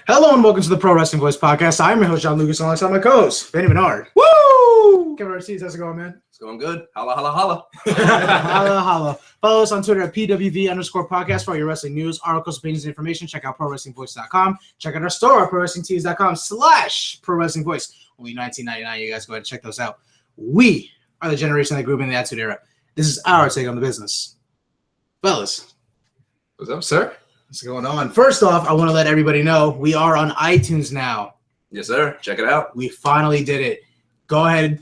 Hello and welcome to the Pro Wrestling Voice Podcast. I'm your host, John Lucas, alongside my co-host, Vanny Bernard. Woo! Kevin Ortiz, how's it going, man? It's going good. Holla, holla, holla. Holla, holla. Follow us on Twitter at PWV_podcast for all your wrestling news, articles, opinions, and information. Check out ProWrestlingVoice.com. Check out our store at ProWrestlingTees.com/ProWrestlingVoice. Only $19.99. You guys go ahead and check those out. We are the generation that grew up in the Attitude Era. This is our take on the business. Fellas. What's up, sir? What's going on? First off, I want to let everybody know we are on iTunes now. Yes, sir. Check it out. We finally did it. Go ahead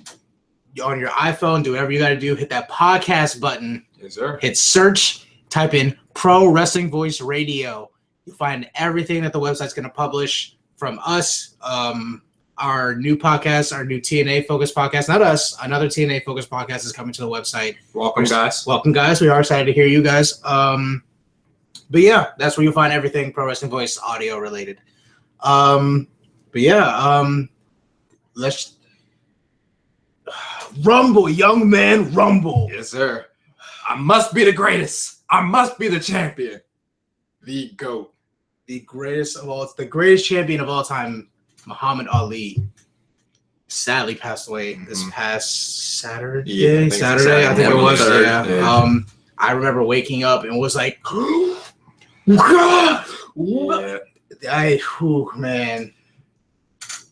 on your iPhone, do whatever you got to do. Hit that podcast button. Yes, sir. Hit search. Type in Pro Wrestling Voice Radio. You'll find everything that the website's going to publish from us. Our new podcast, our new TNA focused podcast. Not us. Another TNA focused podcast is coming to the website. Welcome, guys. Welcome, guys. We are excited to hear you guys. But yeah, that's where you'll find everything Pro Wrestling Voice audio related. Let's rumble, young man, rumble. Yes, sir. I must be the greatest. I must be the champion. The GOAT. The greatest champion of all time, Muhammad Ali, sadly passed away this past Saturday. Yeah, Saturday, I think it was. Yeah. I remember waking up and was like, Yeah. man.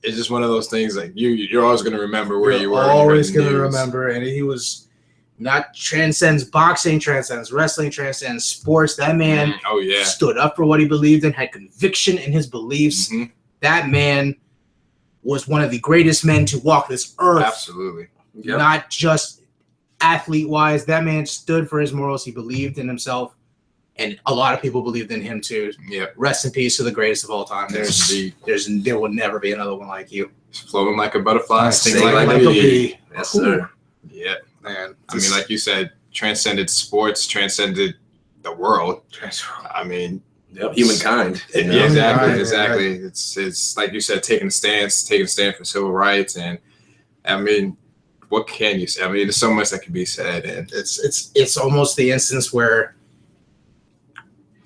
It's just one of those things like you're always gonna remember where you were. Always gonna remember, and he was transcends boxing, transcends wrestling, transcends sports. That man stood up for what he believed in, had conviction in his beliefs. Mm-hmm. That man was one of the greatest men to walk this earth. Absolutely. Yep. Not just athlete-wise. That man stood for his morals. He believed in himself, and a lot of people believed in him too. Yep. Rest in peace to the greatest of all time. There will never be another one like you. Floating like a butterfly, sting like a bee. Yes, sir. Yeah. Man, I mean, like you said, transcended sports, transcended the world. I mean, humankind. Yeah, exactly. Right. It's like you said, taking a stand for civil rights, and I mean, what can you say? I mean, there's so much that can be said, and it's almost the instance where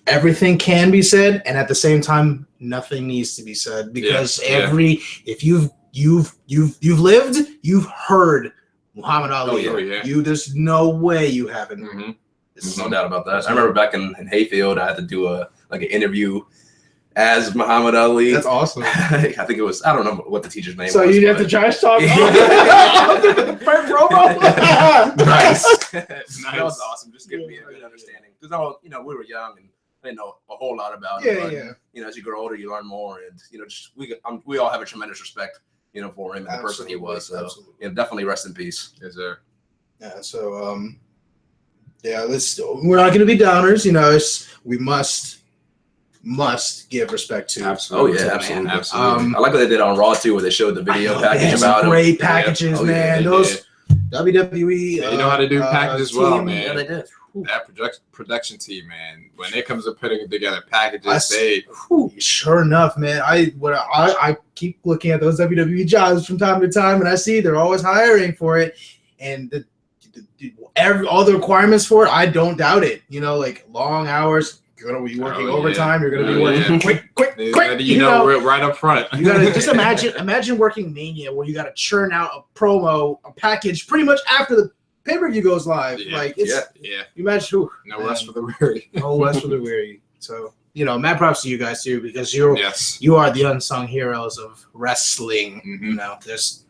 everything can be said, and at the same time, nothing needs to be said because if you've lived, you've heard Muhammad Ali. There's no way you haven't. Mm-hmm. There's no doubt about that. I remember back in Hayfield, I had to do an interview as Muhammad Ali. That's awesome. I think it was, I don't know what the teacher's name was. So you have to trash talk? Nice. That was awesome. Just giving me a good understanding. Because we were young and I didn't know a whole lot about it. But, as you grow older, you learn more. And, we all have a tremendous respect, for him and the person he was. So, definitely rest in peace. Yes, sir. Yeah, so, we're not going to be downers. We must give respect to. Absolutely. Absolutely. I like what they did on Raw too, where they showed the video package about great packages, man. Those WWE. They know how to do packages well, man. Yeah, they did. That production team, man. When it comes to putting together packages, sure enough, man. I keep looking at those WWE jobs from time to time, and I see they're always hiring for it, and all the requirements for it, I don't doubt it. Like long hours. You're gonna be working overtime. You're gonna be working quick. Right up front. You gotta just imagine working Mania where you gotta churn out a promo, a package, pretty much after the pay-per-view goes live. You imagine no rest for the weary. No rest for the weary. So mad props to you guys too, because you are the unsung heroes of wrestling. Mm-hmm. There's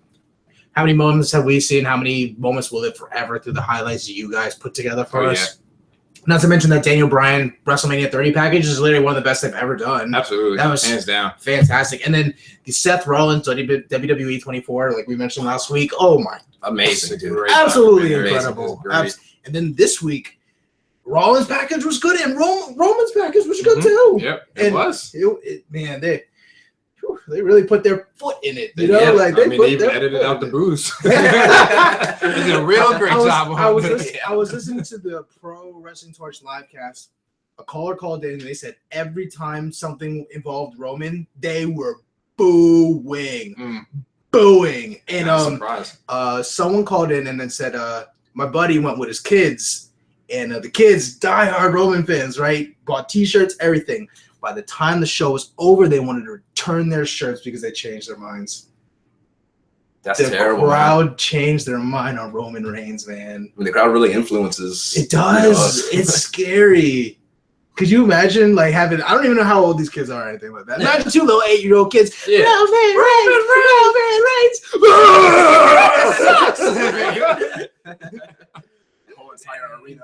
how many moments have we seen? How many moments will live forever through the highlights that you guys put together for us? Yeah. Not to mention that Daniel Bryan WrestleMania 30 package is literally one of the best they've ever done. Absolutely. That was hands down fantastic. And then the Seth Rollins WWE 24, like we mentioned last week. Oh my. Amazing, dude. Absolutely incredible. And then this week, Rollins package was good and Roman's package was good too. Yep, it was. They really put their foot in it, they edited out the booze. They did a real great job. I was listening to the Pro Wrestling Torch livecast. A caller called in and they said every time something involved Roman, they were booing. And someone called in and then said, my buddy went with his kids, and the kids diehard Roman fans, right? Bought T-shirts, everything. by the time the show was over, they wanted to return their shirts because they changed their minds. That's the terrible. The crowd man. changed their mind on Roman Reigns, man. I mean, the crowd really influences. It does. It's scary. Could you imagine like having? I don't even know how old these kids are or anything like that. Yeah. Imagine 2 little 8-year-old kids. Yeah. Roman Reigns. The whole entire arena.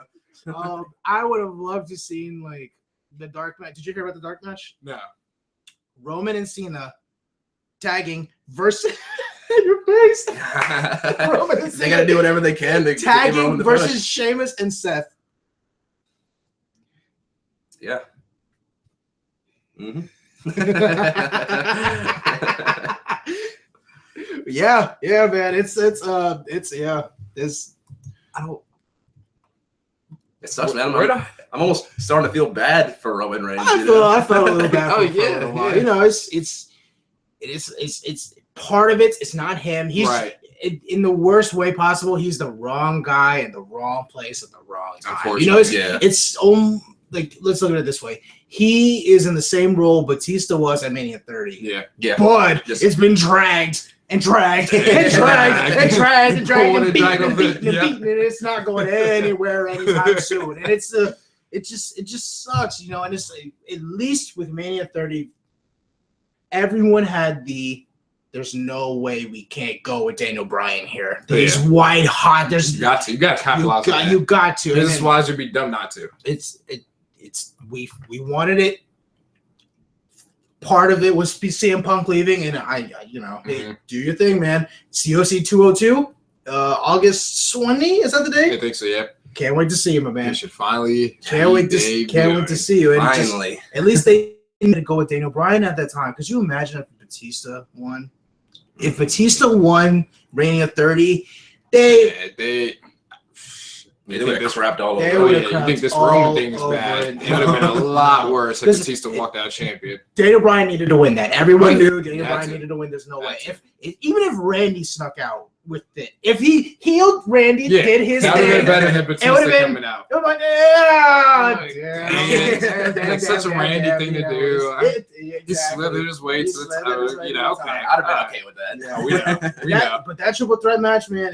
I would have loved to seen like the dark match. Did you hear about the dark match? No. Roman and Cena tagging versus your face. Roman and They gotta do whatever they can to tagging get Roman to versus punish. Sheamus and Seth. Yeah. Mm-hmm. yeah, man. It's I don't. It sucks, man. I'm almost starting to feel bad for Roman Reigns. I felt a little bad for him for a little while. Yeah. You know, it's part of it. It's not him. He's Right. in the worst way possible. He's the wrong guy in the wrong place at the wrong time. You know, it's like let's look at it this way. He is in the same role Batista was at Mania 30. Yeah. But it's been dragged and dragged and dragged and dragged and dragged and beaten and beaten and beaten, and it's not going anywhere anytime soon. And it just sucks, you know. And it's at least with Mania 30, everyone had there's no way we can't go with Daniel Bryan here. He's white hot. You got to capitalize on that. You got to. Business wise, it'd be dumb not to. We wanted it. Part of it was CM Punk leaving, and hey, do your thing, man. COC 202, August 20. Is that the day? I think so. Yeah. Can't wait to see you, my man. You should finally. Can't wait to see you. And finally, at least they need to go with Daniel Bryan at that time. Could you imagine if Batista won? If Batista won Mania 30, they would have crapped all over. You think this Roman thing is bad? It would have been a lot worse if Batista walked out champion. Daniel Bryan needed to win that. Everyone knew Daniel Bryan needed to win. There's no way. Even if Randy snuck out with it, if he healed Randy, did his thing, that would have been better than Batista coming out. Oh my God! It's such a Randy thing to do. He slithered his way to the top. Okay, I'd have been okay with that. Yeah, we know. But that triple threat match, man,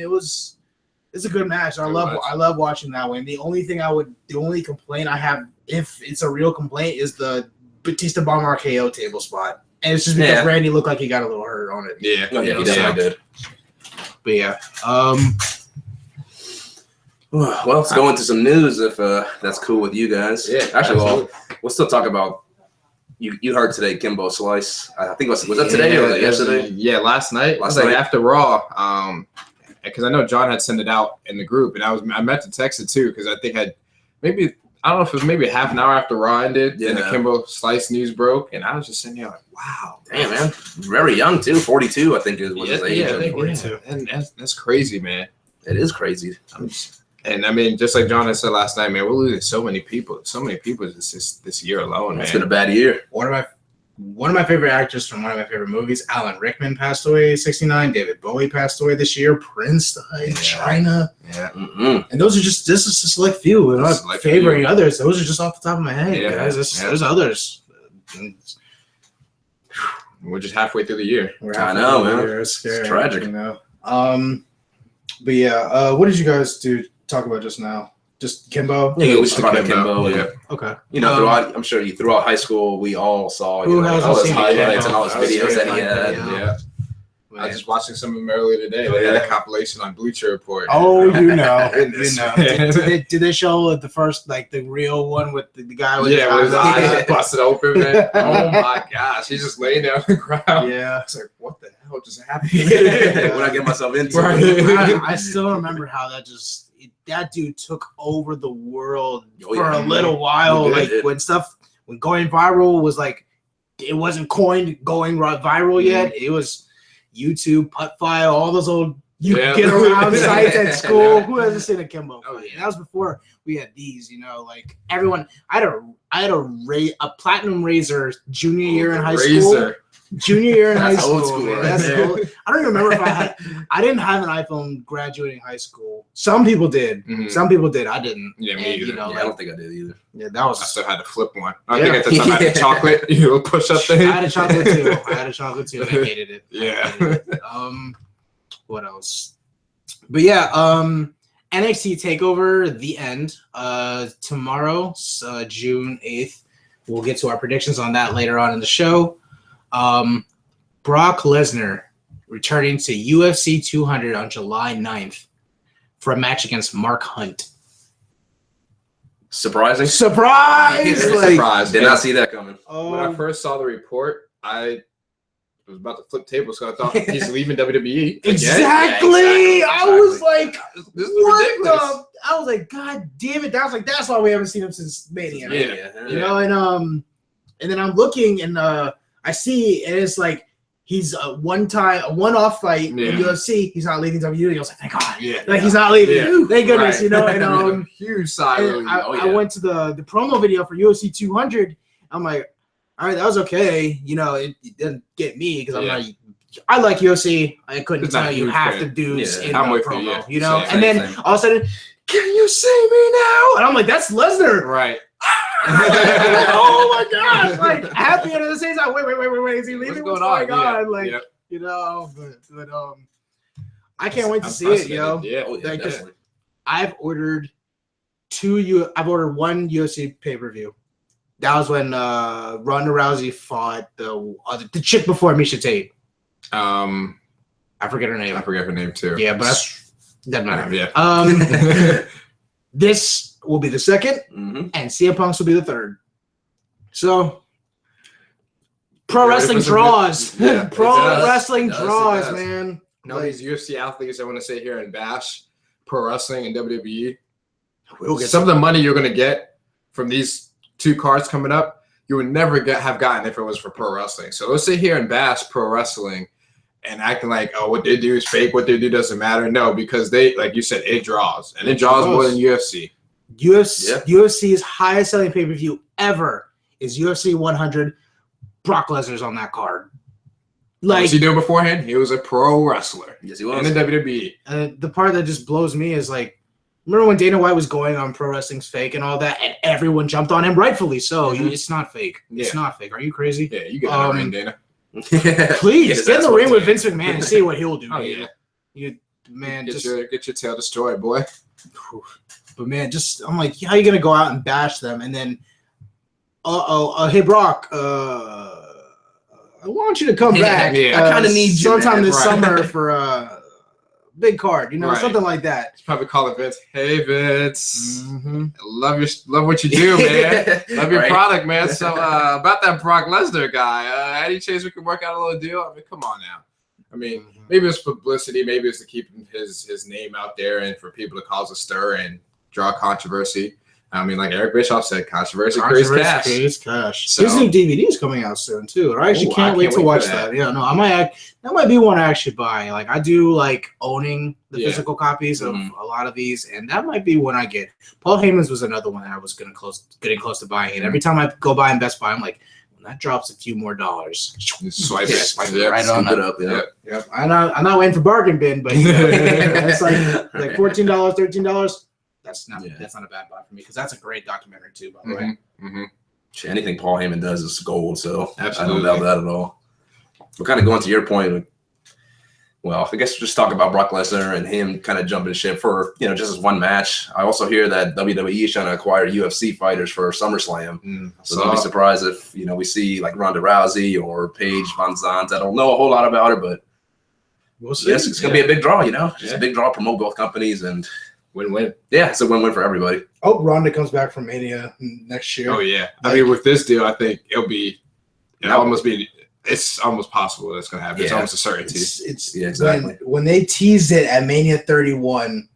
it's a good match. I love watching that one. The only complaint I have, if it's a real complaint, is the Batista bomb RKO table spot. And it's just because Randy looked like he got a little hurt on it. Yeah, he definitely did. But yeah. Well, let's go into some news if that's cool with you guys. Yeah, actually, we'll still talk about. You heard today, Kimbo Slice. I think was that today or was it yesterday? Yeah, last night. Last night after Raw. Because I know John had sent it out in the group, and I meant to text it too because I think I don't know if it was maybe half an hour after Raw ended, and the Kimbo Slice news broke, and I was just sitting here like, wow, damn man, very young too, 42 I think was his age. Yeah, I think 42, and that's crazy, man. It is crazy. And I mean, just like John had said last night, man, we're losing so many people this year alone, man. It's been a bad year. One of my favorite actors from one of my favorite movies, Alan Rickman, passed away at 69. David Bowie passed away this year. Prince died. China. Yeah. And this is a select few. We're not favoring others. Those are just off the top of my head, guys. There's others. We're just halfway through the year. I know, man. It's scary. It's tragic. You know? But yeah, what did you guys talk about just now? Just Kimbo? Yeah, we just talked about Kimbo. Yeah. Okay. You know, I'm sure throughout high school, we all saw all his highlights and all his videos that he had. Yeah. I was just watching some of them earlier today. They had a compilation on Bleacher Report. Oh, you know. Did they show the first, like, the real one with the guy with his eyes busted open, man? Oh, my gosh. He's just laying down on the ground. Yeah. It's like, what the hell just happened? What I get myself into? I still remember how that dude took over the world for a little while. Like, when going viral was like, it wasn't coined going viral yet. It was YouTube, Putt File, all those old get around sites at school. Who hasn't seen a Kimbo fight? That was before we had these, you know, like everyone. I had a platinum razor junior year in high school. Junior year in high That's school. old school, Man. right That's there. old. I don't even remember if I didn't have an iPhone graduating high school. Some people did. Mhm. Some people did. I didn't. Yeah, me And, either. you know, I don't think I did either. yeah, that was. I still had to flip one. I Yeah. think at the time I had the chocolate, push up thing. I had a chocolate too. And I hated it. Yeah. Hated it. What else? But yeah, NXT TakeOver The End. Tomorrow, June 8th. We'll get to our predictions on that later on in the show. Brock Lesnar returning to UFC 200 on July 9th for a match against Mark Hunt. Surprising. Surprise! Surprise. Did not see that coming. When I first saw the report, I was about to flip tables, so I thought he's leaving WWE. Exactly. Yeah, I was like, This is what ridiculous. I was like, God damn it. That's why we haven't seen him since Mania. Right? Yeah. You know, and then I'm looking and I see and it's like he's a one-off fight in UFC. He's not leaving WWE. I was like, thank God. Yeah. Like he's not leaving. Yeah. Thank goodness, Right. you know. And huge side. and I went to the promo video for UFC 200. I'm like, all right, that was okay. You know, it didn't get me because I'm not. I like UFC. I couldn't It's not tell a you huge half fan. the dudes in I'm the with you, promo. yeah. You know, Same, and then same. all of a sudden, can you see me now? And I'm like, that's Lesnar. Right. Oh my gosh! Like happy and at the same time. Wait. Is he leaving? What's going on? Yeah. Like Yep. you know, but I can't wait to see it, yo. Yeah. Oh, yeah, Like, definitely. I've ordered one UFC pay-per-view. That was when Ronda Rousey fought the chick before Misha Tate. I forget her name. I forget her name too. Yeah, but doesn't matter. Yeah. This will be the second, Mhm. and CM Punk's will be the third. So, pro Ready wrestling for some draws. good- yeah, Pro it does. wrestling It does, it draws, does. man. Now these UFC athletes, I want to say here in Bash, pro wrestling and WWE, We'll get some of the money you're going to get from these two cards coming up, you would never have gotten if it was for pro wrestling. So let's sit here and bash pro wrestling and acting like, oh, what they do is fake, what they do doesn't matter. No, because they, like you said, it draws. And it draws more than UFC. UFC's highest selling pay-per-view ever is UFC 100. Brock Lesnar's on that card. What was he doing beforehand? He was a pro wrestler. Yes, he was. In the WWE. The part that just blows me is like, remember when Dana White was going on pro wrestling's fake and all that, and everyone jumped on him, rightfully so. Mhm. It's not fake. It's Yeah. not fake. Are you crazy? Yeah, you get in the ring, Dana. Please get in the ring with Vince. Vince McMahon and see what he'll do. Oh, Dude. yeah. Just Get your tail destroyed, boy. but man, just I'm like, how are you gonna go out and bash them and then, hey Brock, I want you to come back. Yeah. I kinda need you, sometime man. this Right. summer for big card, you know, Right. something like that. He's probably calling Vince. Hey, Vince. Mm-hmm. Love what you do, man. Love your Right. product, man. So about that Brock Lesnar guy, any chance we can work out a little deal? I mean, come on now. I mean, maybe it's publicity. Maybe it's to keep his name out there and for people to cause a stir and draw controversy. I mean, like Eric Bischoff said, controversy creates cash. Creates cash. So- His new DVD is coming out soon too. I actually Ooh, can't I wait can't to wait watch for that. that. Yeah, no, that might be one I actually buy. Like I do like owning the Yeah. physical copies of Mhm. a lot of these, and that might be one I get. Paul Heyman's was another one that I was getting close to buying. And every time I go buy in Best Buy, I'm like, when that drops a few more dollars, Swipe Yeah, it. swipe Yeah. it right on Scoop it up. up, yeah. Yep. I'm not waiting for bargain bin, but you know, it's like $14, $13. That's not a bad buy for me because that's a great documentary too, by the way. Mm-hmm. Shit, anything Paul Heyman does is gold, so Absolutely. I don't doubt that at all. But kind of going to your point, well, I guess we'll just talk about Brock Lesnar and him kind of jumping ship for, just as one match. I also hear that WWE is trying to acquire UFC fighters for SummerSlam. So don't be surprised if, we see like Ronda Rousey or Paige Van Zandt. I don't know a whole lot about her, but We'll see. yes, it's going to be a big draw, Just a big draw, promote both companies, and Win-win. yeah, it's a win-win for everybody. I hope Ronda comes back from Mania next year. Oh yeah. I mean, with this deal, I think it's almost possible that it's going to happen. It's Yeah. almost a certainty. It's Yeah, exactly. when they teased it at Mania 31,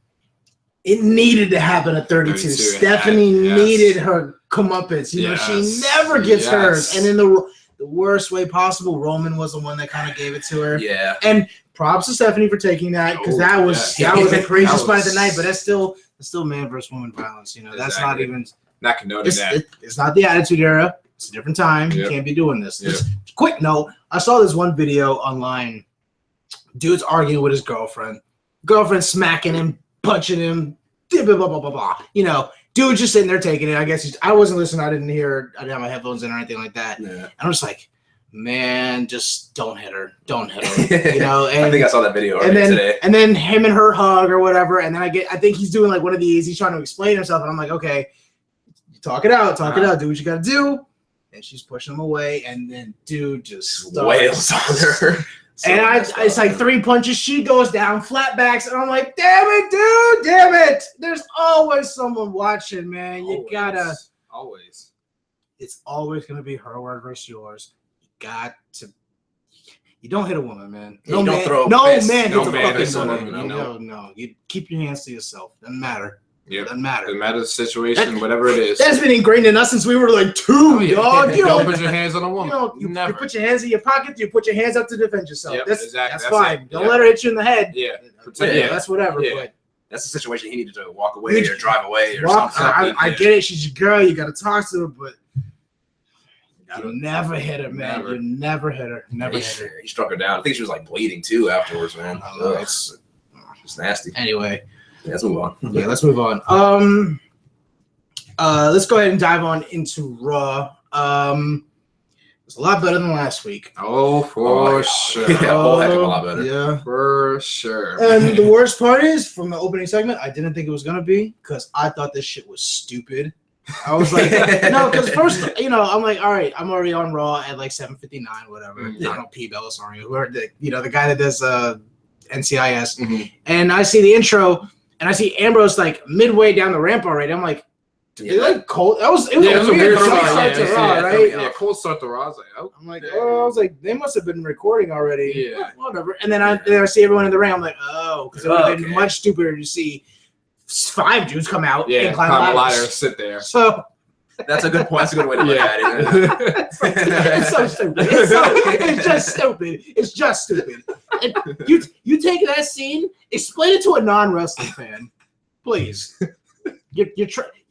it needed to happen at 32. 32, Stephanie yes. needed her comeuppance. She Yes, never gets yes. hers, and in the worst way possible, Roman was the one that kind of gave it to her. Yeah. And props to Stephanie for taking that because Oh, that was yes. the craziest That spot of the was- night. But that's still man versus woman violence. That's not Exactly. even. Not condoning that. It's not the Attitude Era. It's a different time. You can't be doing this. Quick note, I saw this one video online. Dude's arguing with his girlfriend. Girlfriend smacking him, punching him, blah, blah, blah, blah, blah. You know, dude just sitting there taking it. I guess I wasn't listening. I didn't have my headphones in or anything like that. Yeah. And I'm just like, man, just don't hit her. Don't hit her. You know, and, I think I saw that video today. And then him and her hug or whatever. And then I think he's doing like one of these. He's trying to explain himself. And I'm like, okay, talk it out. Talk it out. Do what you got to do. And she's pushing him away. And then dude just wails on her. It's like 3 punches. She goes down, flat backs, and I'm like, damn it, dude, damn it. There's always someone watching, man. You gotta always. It's always gonna be her word versus yours. You don't hit a woman, man. No man hits a fucking woman. No. You keep your hands to yourself. Doesn't matter. Yeah, doesn't matter. Doesn't matter the situation, whatever it is. That's been ingrained in us since we were like 2, dog. You don't put your hands on a woman. You put your hands in your pocket. You put your hands up to defend yourself. Yep, that's fine. Don't let her hit you in the head. Yeah, that's whatever. Yeah. But that's the situation he needed to walk away or drive away or something. I get it. She's your girl. You got to talk to her, but you never hit her, man. You never hit her. Never hit her. He struck her down. I think she was like bleeding too afterwards, man. It's nasty. Anyway. Yeah, let's move on. Let's move on. Let's go ahead and dive on into Raw. It's a lot better than last week. Oh, for sure. Yeah, a whole heck of a lot better. Yeah, for sure. And the worst part is, from the opening segment, I didn't think it was gonna be because I thought this shit was stupid. I was like, no, because first, I'm like, all right, I'm already on Raw at like 7:59, whatever. I don't know, P. Belisarius, whoever, the guy that does NCIS, and I see the intro. And I see Ambrose like midway down the ramp already. I'm like, did they like cold? It was a weird start to Raw, right? Yeah, cold start to Raw. I was like, oh. I'm like, I was like, they must have been recording already. Yeah, whatever. And then I see everyone in the ring. I'm like, oh, because it would have been much stupider to see 5 dudes come out and climb a ladder, sit there. So that's a good point. That's a good way to look at it. It's so stupid. It's just stupid. It's just stupid. And you take that scene, explain it to a non-wrestling fan, please. You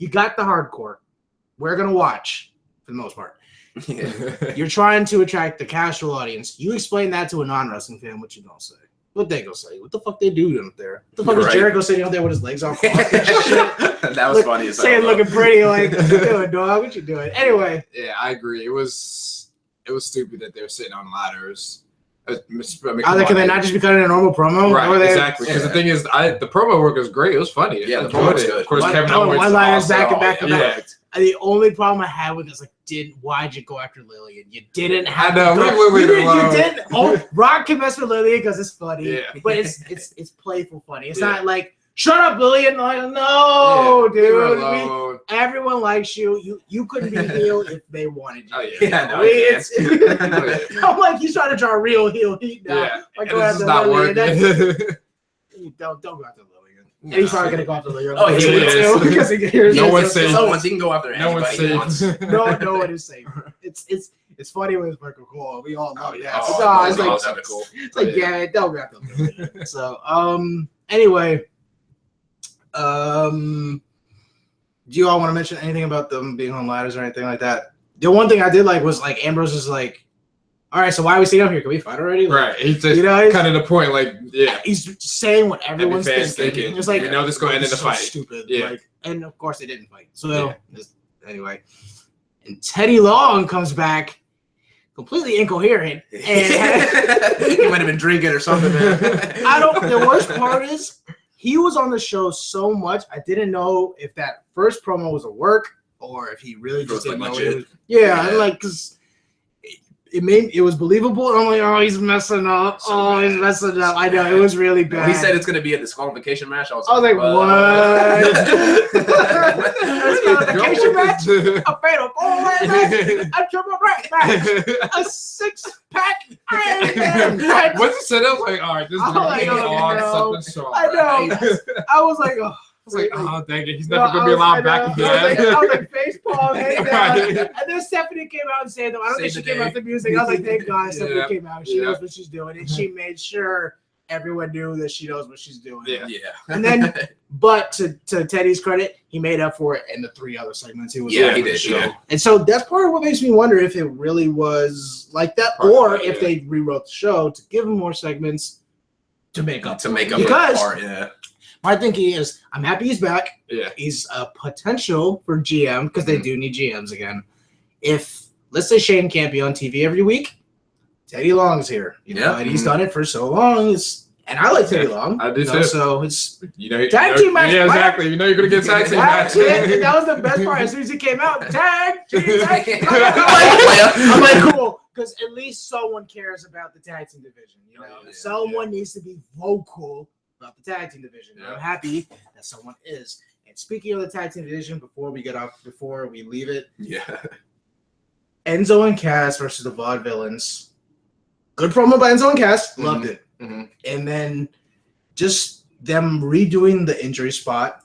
got the hardcore. We're gonna watch for the most part. You're trying to attract the casual audience. You explain that to a non-wrestling fan, what you gonna say? What they gonna say? What the fuck they do up there? What the fuck is Jericho sitting out there with his legs off? That was funny as hell. Saying looking pretty, like, what you doing, dog? What you doing? Anyway. Yeah, I agree. It was stupid that they were sitting on ladders. Can they not just be cutting a normal promo? Right, exactly. Because the thing is, the promo work was great. It was funny. Yeah, the promo was good. Of course, Kevin Owens. One-liners back and back and back. The only problem I had with this, why'd you go after Lillian? You didn't have to go. You didn't. Oh, Rock can mess with Lillian because it's funny, but it's playful funny. It's not like, shut up, Lillian. Like, no, dude. Everyone likes you. You couldn't be heel if they wanted you. Oh, yeah. I'm like, he's trying to draw real heel heat now. Yeah. Like, go after Lillian. Don't go after Lillian. And he's probably gonna go after Lillian. Oh, he is. Because he hears no one's safe. He can go after anybody he wants. No one is safe. It's funny when it's Michael Cole. We all know that. It's like, yeah, don't go after Lillian. So, anyway, do you all want to mention anything about them being on ladders or anything like that? The one thing I did like was like Ambrose is like, all right, so why are we sitting up here? Can we fight already? Like, right. He's just kind of the point, like, yeah. He's saying what everyone's thinking. It's like, this is going to end in a fight. Stupid. Yeah. And of course they didn't fight. So anyway, and Teddy Long comes back completely incoherent. And he might have been drinking or something, man. The worst part is he was on the show so much, I didn't know if that first promo was a work or if he really just didn't know what it was. Yeah, because it was believable. And I'm like, oh, he's messing up. He's messing up. I know, it was really bad. He said it's going to be a disqualification match. I was like, what? Disqualification match? A fatal 4-way match? A triple threat match? A 6-pack? Once he said it, I was like, all right, this is going to be on something strong. I know. I was like, oh. Oh, dang it. He's never going to be allowed back again. I was like, facepalm, hey, down. And then Stephanie came out and said, I don't think she came out the music. I was like, thank God Stephanie came out. She knows what she's doing. And she made sure everyone knew that she knows what she's doing. Yeah. And then, but to Teddy's credit, he made up for it in the 3 other segments he was on he the did. show. Yeah. And so that's part of what makes me wonder if it really was like that, or if they rewrote the show to give him more segments to make up. Because my thinking is, I'm happy he's back. Yeah. He's a potential for GM because they do need GMs again. If, let's say Shane can't be on TV every week, Teddy Long's here. You know, and he's done it for so long. And I like Teddy Long. I do too. So it's tag team match. Yeah, exactly. You know you're gonna get tag team match. That was the best part. As soon as he came out, tag. I'm like, cool, because at least someone cares about the tag team division. You know, someone needs to be vocal about the tag team division. Yeah. I'm happy that someone is. And speaking of the tag team division, before we leave it, Enzo and Cass versus the Vaudevillains. Good promo by Enzo and Cass. Loved it. And then just them redoing the injury spot,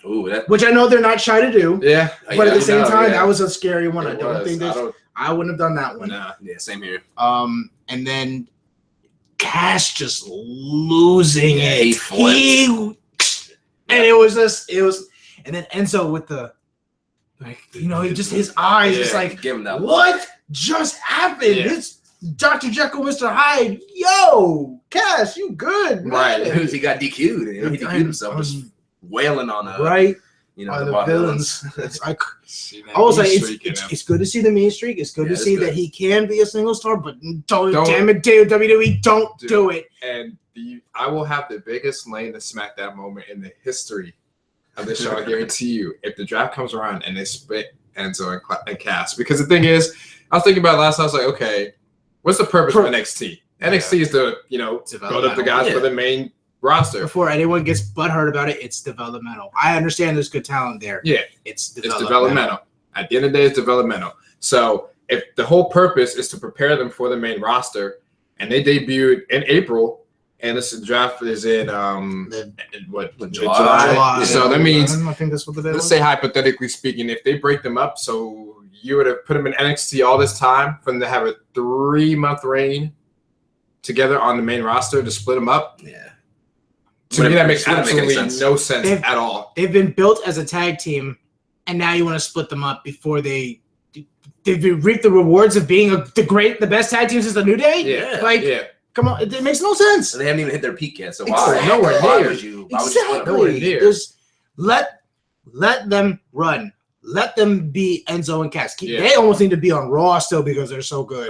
which I know they're not shy to do. Yeah. But at the same time, that was a scary one. I wouldn't have done that one. Nah. Yeah, same here. And then Cass just losing it. And then Enzo with the, like, you know, his eyes just like, give him that what just happened? Yeah. It's Dr. Jekyll, Mr. Hyde. Yo, Cass, you good, man. Right. He got DQ'd. You know, he DQ'd himself just wailing on the villains. I was like, it's good to see the mean streak. It's good to see that he can be a single star, but damn it, WWE, don't do it. And I will have the biggest lane to smack that moment in the history of the show. I guarantee you, if the draft comes around and they split Enzo and Cass. Because the thing is, I was thinking about it last night, I was like, okay, what's the purpose of NXT? NXT is to, build up the guys for the main roster. Before anyone gets butthurt about it, it's developmental. I understand there's good talent there. Yeah. It's developmental. At the end of the day, it's developmental. So if the whole purpose is to prepare them for the main roster, and they debuted in April, and the draft is in July. So that means, I think that's what the let's say hypothetically speaking, if they break them up, so you would have put them in NXT all this time for them to have a 3-month reign together on the main roster to split them up. Yeah. To me, that makes absolutely no sense at all. They've been built as a tag team, and now you want to split them up before they've reaped the rewards of being the best tag team since the New Day? Yeah. Come on, it makes no sense. And they haven't even hit their peak yet, so nowhere near. Exactly. Just let them run. Let them be Enzo and Cass. They almost need to be on Raw still because they're so good.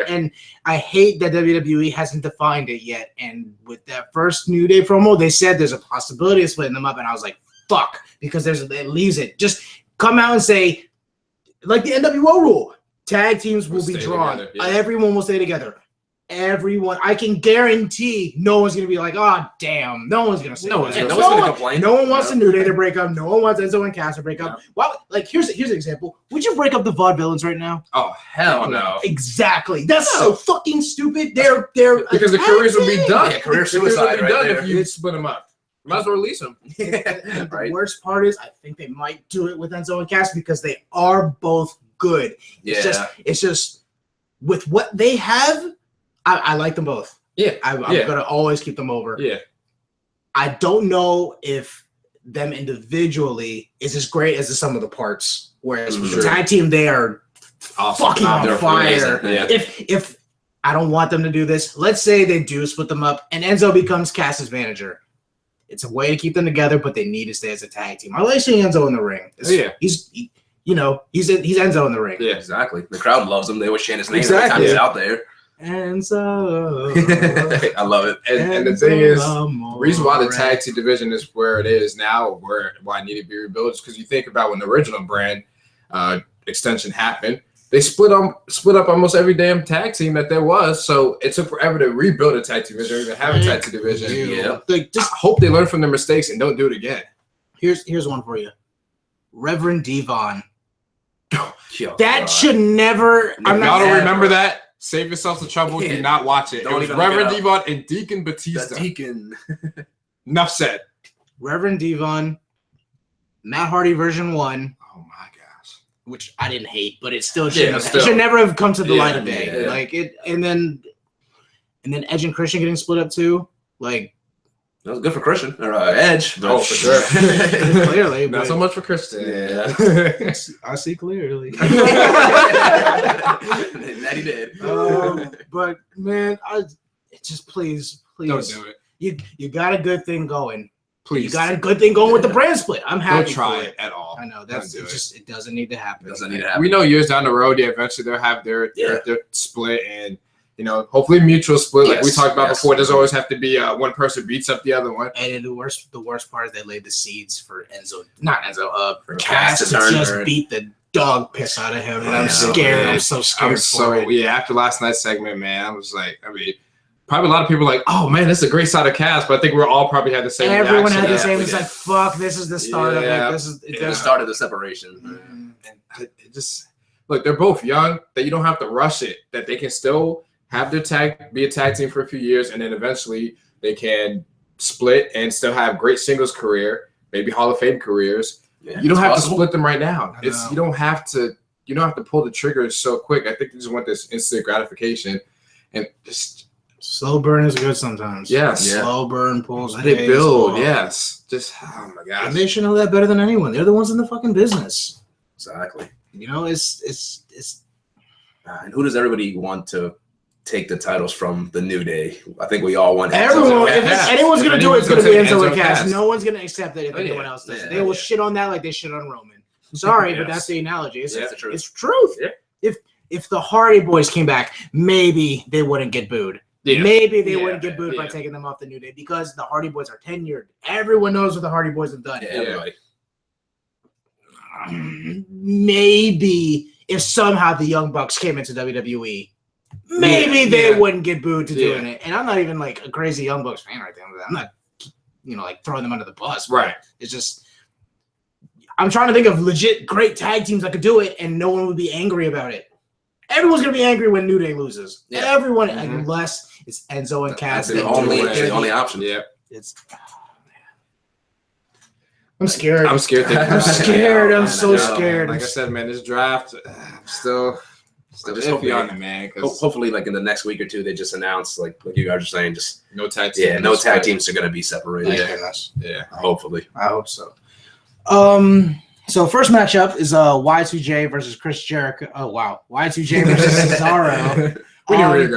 And I hate that WWE hasn't defined it yet. And with that first New Day promo, they said there's a possibility of splitting them up, and I was like, fuck, because it leaves it. Just come out and say, like the NWO rule, tag teams will be drawn. Together, everyone will stay together. Everyone, I can guarantee no one's going to be like, oh, damn. No one's going to say that. No one's going to complain. No one wants the New Day to break up. No one wants Enzo and Cass to break up. Well, like, here's an example. Would you break up the Vaudevillains right now? Oh, hell no. Exactly. That's so fucking stupid. They're because the careers would be done. Yeah, career suicide right there. If you split them up. Might as well release them. The worst part is I think they might do it with Enzo and Cass because they are both good. It's just with what they have, I like them both. Yeah. I'm going to always keep them over. Yeah. I don't know if them individually is as great as the sum of the parts. Whereas with the tag team, they are fucking on fire. Yeah. If I don't want them to do this, let's say they do split them up and Enzo becomes Cass's manager. It's a way to keep them together, but they need to stay as a tag team. I like seeing Enzo in the ring. He's Enzo in the ring. Yeah, exactly. The crowd loves him. They always chant his name every time he's out there. Enzo. I love it. And the thing is, the reason why the tag team division is where it is now, why it needed to be rebuilt, is because you think about when the original brand extension happened, they split up almost every damn tag team that there was. So it took forever to rebuild a tag team division, or even have a tag team division. Yeah. Like, just hope they learn from their mistakes and don't do it again. Here's one for you. Reverend Devon. That should never. Y'all don't remember that? Save yourself the trouble. Do not watch it. It was Reverend Devon and Deacon Batista. The Deacon. Enough said. Reverend Devon, Matt Hardy version 1. Oh my gosh. Which I didn't hate, but it still should never have come to the light of day. Yeah. Like it, and then Edge and Christian getting split up too. Like, that was good for Christian or Edge. But for sure. Clearly, not so much for Christian. Yeah. I see clearly. That he did. But man, just please. Don't do it. You got a good thing going. Please. You got a good thing going with the brand split. I'm happy. Don't try for it at all. I know that's it doesn't need to happen. We know years down the road, eventually they'll have their split, and hopefully mutual split, like we talked about before. Doesn't always have to be one person beats up the other one. And the worst part is they laid the seeds for Cass to just beat the dog piss out of him, and I'm scared. I'm so scared. After last night's segment, man, I was like, probably a lot of people were like, oh man, this is a great side of Cass, but I think we're all probably had the same. Everyone had the same. It's like, fuck, this is the start of it. This is the start of the separation. And it just look, they're both young. That you don't have to rush it. That they can still have their be a tag team for a few years, and then eventually they can split and still have great singles career, maybe Hall of Fame careers. Yeah, you don't have to split them right now. You don't have to pull the trigger so quick. I think they just want this instant gratification, and just. Slow burn is good sometimes. Yes. Slow burn pulls. Let it build. Yes. Just, oh my gosh. And they should know that better than anyone. They're the ones in the fucking business. Exactly. It's. And who does everybody want to take the titles from the New Day? I think we all want. Everyone. If anyone's gonna do it, it's gonna be Enzo and Cass. No one's gonna accept it if anyone else does. They will shit on that like they shit on Roman. Sorry, but that's the analogy. It's the truth. It's truth. Yeah. If the Hardy Boys came back, maybe they wouldn't get booed. Yeah. Maybe they wouldn't get booed by taking them off the New Day because the Hardy Boys are tenured. Everyone knows what the Hardy Boys have done. Everybody. Maybe if somehow the Young Bucks came into WWE, maybe they wouldn't get booed to doing it. And I'm not even like a crazy Young Bucks fan right there. I'm not, like throwing them under the bus. Right. It's just I'm trying to think of legit great tag teams that could do it, and no one would be angry about it. Everyone's gonna be angry when New Day loses. Yeah. Everyone, unless it's Enzo and Cass. That's the only option. Yeah. I'm scared. I'm scared. I'm scared. I'm so scared. Like I said, man, this draft, I'm still iffy on it, man. Hopefully, like in the next week or two, they just announce, like you guys are saying, just no tag teams. Yeah, no tag teams are gonna be separated. Yeah. Hopefully. I hope so. So first matchup is Y2J versus Chris Jericho. Oh wow, Y2J versus Cesaro. We knew where to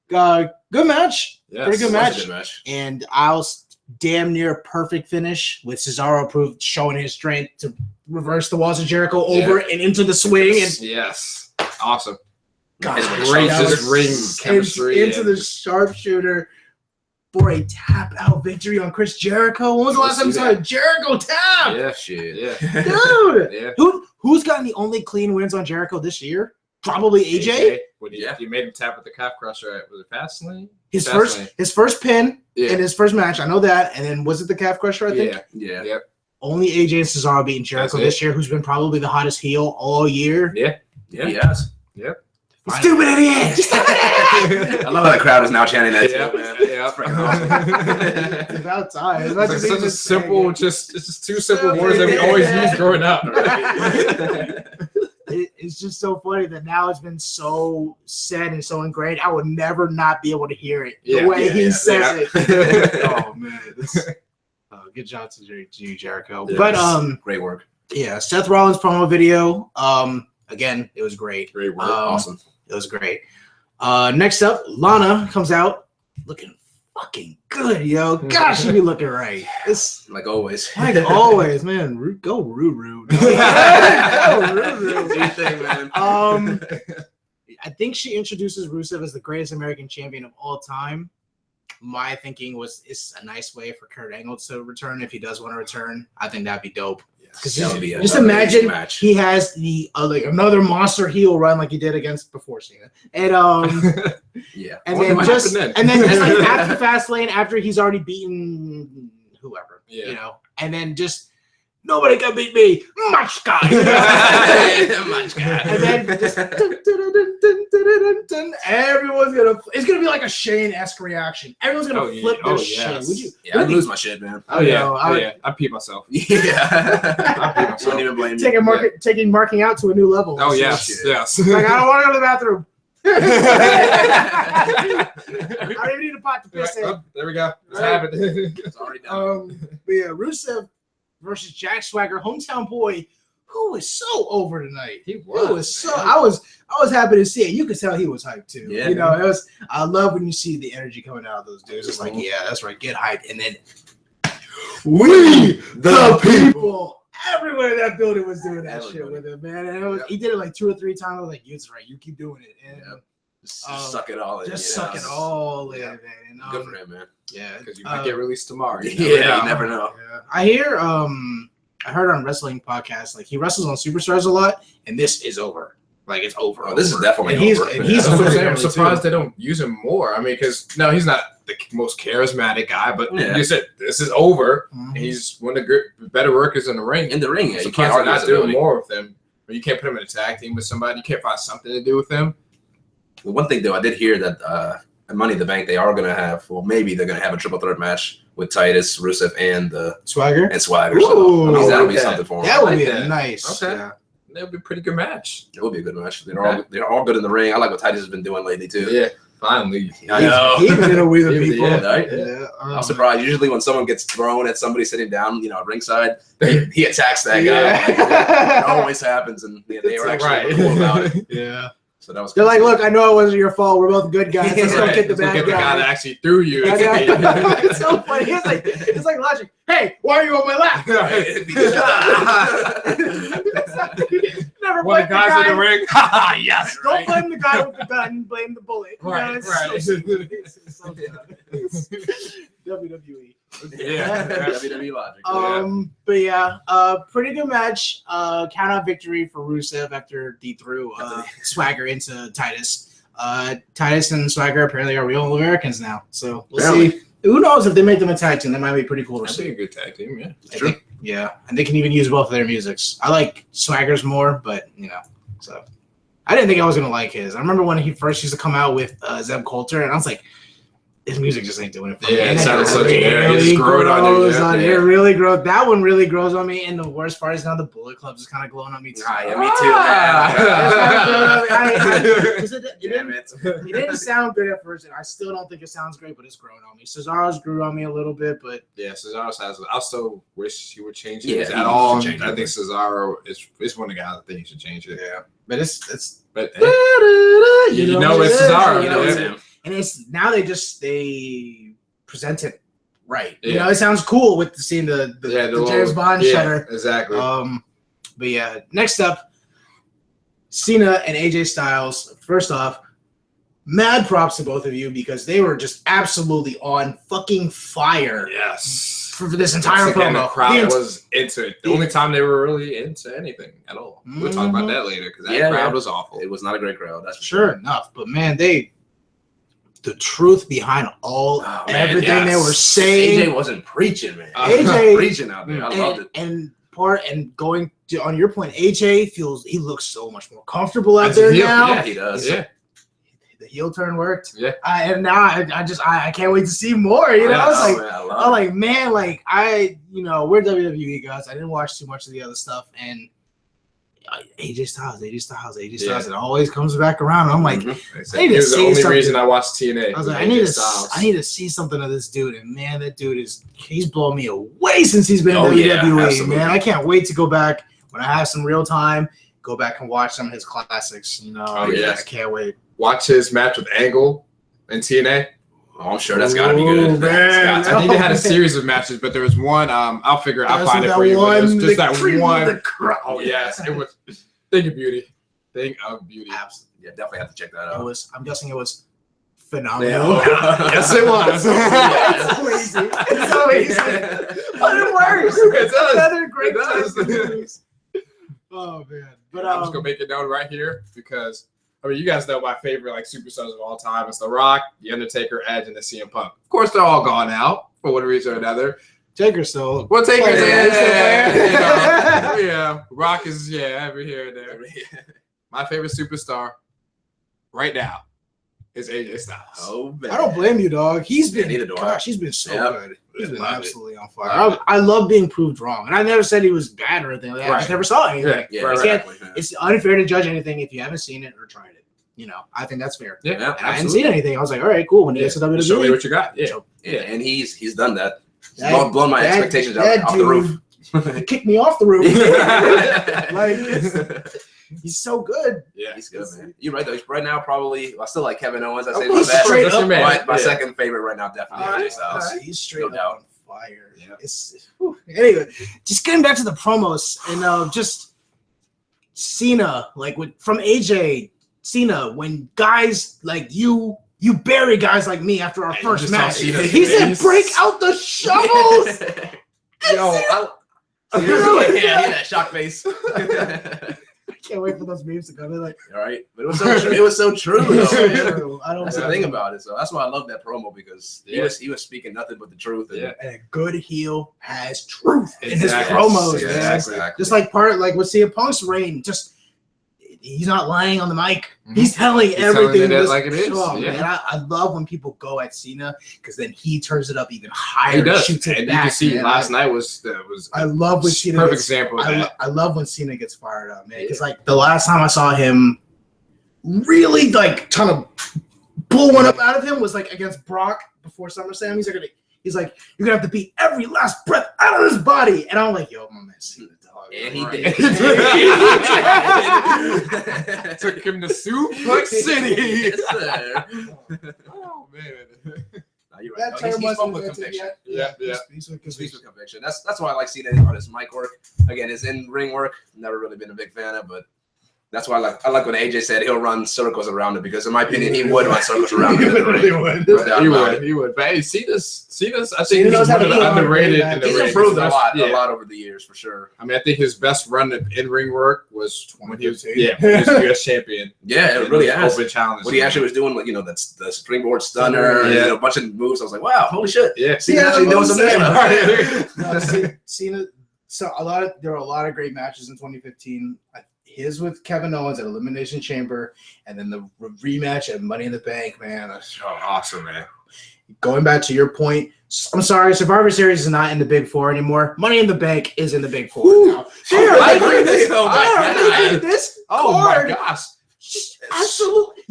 go. Good match. Yes, pretty good match. A good match. And I'll damn near perfect finish with Cesaro showing his strength to reverse the walls of Jericho over and into the swing. Yes. Awesome. God, great just ring chemistry. Into the sharpshooter. For a tap out victory on Chris Jericho. When was the last time you saw a Jericho tap? Yeah, shit. Yeah. Dude. Yeah. Who's gotten the only clean wins on Jericho this year? Probably AJ. You made him tap with the calf crusher. Was it Fastlane? His first pin in his first match. I know that. And then was it the calf crusher, I think? Yeah. Yep. Only AJ and Cesaro beating Jericho this year, who's been probably the hottest heel all year. Yeah. He has. Yep. Stupid idiot! I love how the crowd is now chanting that. It's about time. It's such a simple, it's just two simple words that we always use growing up. It's just so funny that now it's been so said and so ingrained. I would never not be able to hear it the way he says it. Oh man, good job to you, Jericho. Yeah, but great work. Yeah, Seth Rollins promo video. Again, it was great. Great work. Awesome. It was great. Next up, Lana comes out looking fucking good, yo. Gosh, she be looking right. It's like always. Like always, man. Go Ruru. I think she introduces Rusev as the greatest American champion of all time. My thinking was it's a nice way for Kurt Angle to return if he does want to return. I think that'd be dope. Just imagine he has the like another monster heel run like he did against before Cena, and and then just like after Fastlane, after he's already beaten whoever, and then just nobody can beat me, much guy, and then just everyone's it's gonna be like a Shane-esque reaction. Everyone's gonna flip their shit. Would you? Yeah, I'd lose my shit, man. I'd pee myself. I pee myself. Don't even blame you. Taking marking out to a new level. Oh yes. Like I don't want to go to the bathroom. I don't even need a pot to piss in. There we go. It's happened. It's already done. But yeah, Rusev versus Jack Swagger, hometown boy, who was so over tonight. He was so. I was happy to see it. You could tell he was hyped too. Yeah, you know, it was. I love when you see the energy coming out of those dudes. It's like, yeah, that's right. Get hyped, and then we the people. Everyone in that building was doing that shit with him, man. And he did it like 2 or 3 times. I was like, "You're right. You keep doing it." And just suck it all in. Just suck it all in, man. And, good for him, man. Yeah, because you might get released tomorrow. You never know. Yeah. I heard on wrestling podcasts, like he wrestles on Superstars a lot, and this is over. Like it's over. Oh, this is definitely over. I'm surprised they don't use him more. I mean, because no, he's not the most charismatic guy, but you said this is over. Mm-hmm. He's one of the better workers in the ring. Yeah, you can't not doing more with him. You can't put him in a tag team with somebody. You can't find something to do with him. Well, one thing though, I did hear that at Money in the Bank they are going to have, well, maybe they're going to have a triple threat match with Titus, Rusev, and Swagger. Ooh, so that'll be something for him. That would be nice. Okay. Yeah. That would be a pretty good match. It would be a good match. They're all good in the ring. I like what Titus has been doing lately too. Yeah, finally. I know. He did it with the people. Right? I'm surprised. Usually when someone gets thrown at somebody sitting down, at ringside, he attacks that guy. It always happens, and they were actually cool about it. Yeah. So that was. They're like, look, I know it wasn't your fault. We're both good guys. Let's go get the bad guy. Guy that actually threw you. It's so funny. It's like logic. Hey, why are you on my lap? Never one of the guys in the ring. Yes. Don't blame the guy with the gun. Blame the bullet. Right. It's so WWE. Yeah. WWE logic. But yeah, pretty good match. Count out victory for Rusev after he threw Swagger into Titus. Titus and Swagger apparently are real Americans now. So we'll see. Who knows if they make them a tag team? That might be pretty cool to see. That'd be a good tag team, yeah. It's true. And they can even use both of their musics. I like Swagger's more, but so I didn't think I was gonna like his. I remember when he first used to come out with Zeb Coulter, and I was like, his music just ain't doing it for me. Yeah, it sounded so generic. It just growed on you. It really grows. That one really grows on me. And the worst part is now the Bullet Club is kind of glowing on me too. Yeah, me too. It didn't sound good at first, and I still don't think it sounds great, but it's growing on me. Cesaro's grew on me a little bit, but yeah, Cesaro's has. I still wish he would change it at all. I think Cesaro is one of the guys I think he should change it. Yeah, but it's it's Cesaro. You know it's him. And it's now they present it right. Yeah. It sounds cool with seeing the James Bond shutter. Exactly. But yeah, next up, Cena and AJ Styles. First off, mad props to both of you because they were just absolutely on fucking fire. Yes. For this entire promo. The crowd was into it. The only time they were really into anything at all. We'll talk about that later because that crowd was awful. It was not a great crowd. That's sure enough. But man, the truth behind everything they were saying. AJ wasn't preaching, man. AJ preaching out there. I loved it. And going to, on your point, AJ he looks so much more comfortable out there now. Yeah, he does. Yeah. The heel turn worked. Yeah. And now I can't wait to see more. I was like, man, like we're WWE guys. I didn't watch too much of the other stuff, and AJ Styles. It always comes back around. I'm like, he was the only reason I watched TNA. I was like, I need to see something of this dude. And man, that dude he's blown me away since he's been in WWE. Man, I can't wait to go back when I have some real time. Go back and watch some of his classics. I can't wait. Watch his match with Angle in TNA. Oh, I'm sure that's got to be good. Man. I think they had a series of matches, but there was one. I'll find it for you. It was just that one. Oh yes, it was. Thing of beauty. Absolutely. Yeah, definitely have to check that out. I'm guessing it was phenomenal. Yes, it was. It's so easy. But it works. It does. Another great time. Oh man. But I'm just gonna make it known right here because. I mean, you guys know my favorite superstars of all time. It's The Rock, The Undertaker, Edge, and the CM Punk. Of course, they're all gone out for one reason or another. Taker's still. Well, Taker's yeah. Rock is every here and there. My favorite superstar right now is AJ Styles. Oh man. I don't blame you, dog. He's been he's been so good. He's been absolutely on fire. I love being proved wrong. And I never said he was bad or anything like that. I just never saw anything. Yeah, it's unfair to judge anything if you haven't seen it or tried it. I think that's fair. Yeah, and I hadn't seen anything. I was like, all right, cool. When he gets to WWE, show me what you got. Yeah, and he's done that. Blown my expectations out off the roof. He kicked me off the roof. He's so good. Yeah, he's good, man. You're right though. He's right now probably. I still like Kevin Owens. I say my second favorite right now, definitely AJ Styles. He's straight up on fire. Yeah. Anyway, just getting back to the promos and just Cena, from AJ Cena, when guys like you bury guys like me after our first match. He said, "Break out the shovels." Yeah, that shock face. I can't wait for those memes to come. They're like, all right, but it was so true. It was so true. True. That's the thing about it. So that's why I love that promo because he was speaking nothing but the truth. And a good heel has truth in his promos. Yeah, exactly. Just like with CM Punk's reign, just he's not lying on the mic. He's telling everything like it is. Man, I love when people go at Cena because then he turns it up even higher. He does. Shoots it and back, you can see man. last night was I love when Cena perfect example of that. I love when Cena gets fired up, man. Because the last time I saw him really trying to pull one up out of him was against Brock before SummerSlam. He's like, you're gonna have to beat every last breath out of his body. And I'm like, yo, my man Cena. And he did. Took him to Suplex City. Yes, sir. Oh man. You're right. He spoke with conviction. Yeah. He speaks with conviction. That's why I like seeing on his mic work. Again, his in-ring work. Never really been a big fan of, but that's why I like when AJ said he'll run circles around it because in my opinion he would run circles around it. He would. But hey, Cena's I think he's one of the underrated. He's improved a lot over the years for sure. I mean, I think his best run of in-ring work was when he was US champion. Yeah, it really has. Open challenge. What he actually was doing, that's the springboard stunner, and a bunch of moves. I was like, wow, holy shit! Yeah, Cena's actually doing something. Cena. So there were a lot of great matches in 2015. His with Kevin Owens at Elimination Chamber, and then the rematch at Money in the Bank, man. That's awesome, man. Going back to your point, I'm sorry, Survivor Series is not in the Big Four anymore. Money in the Bank is in the Big Four now. I agree with this. Oh my gosh. Absolutely.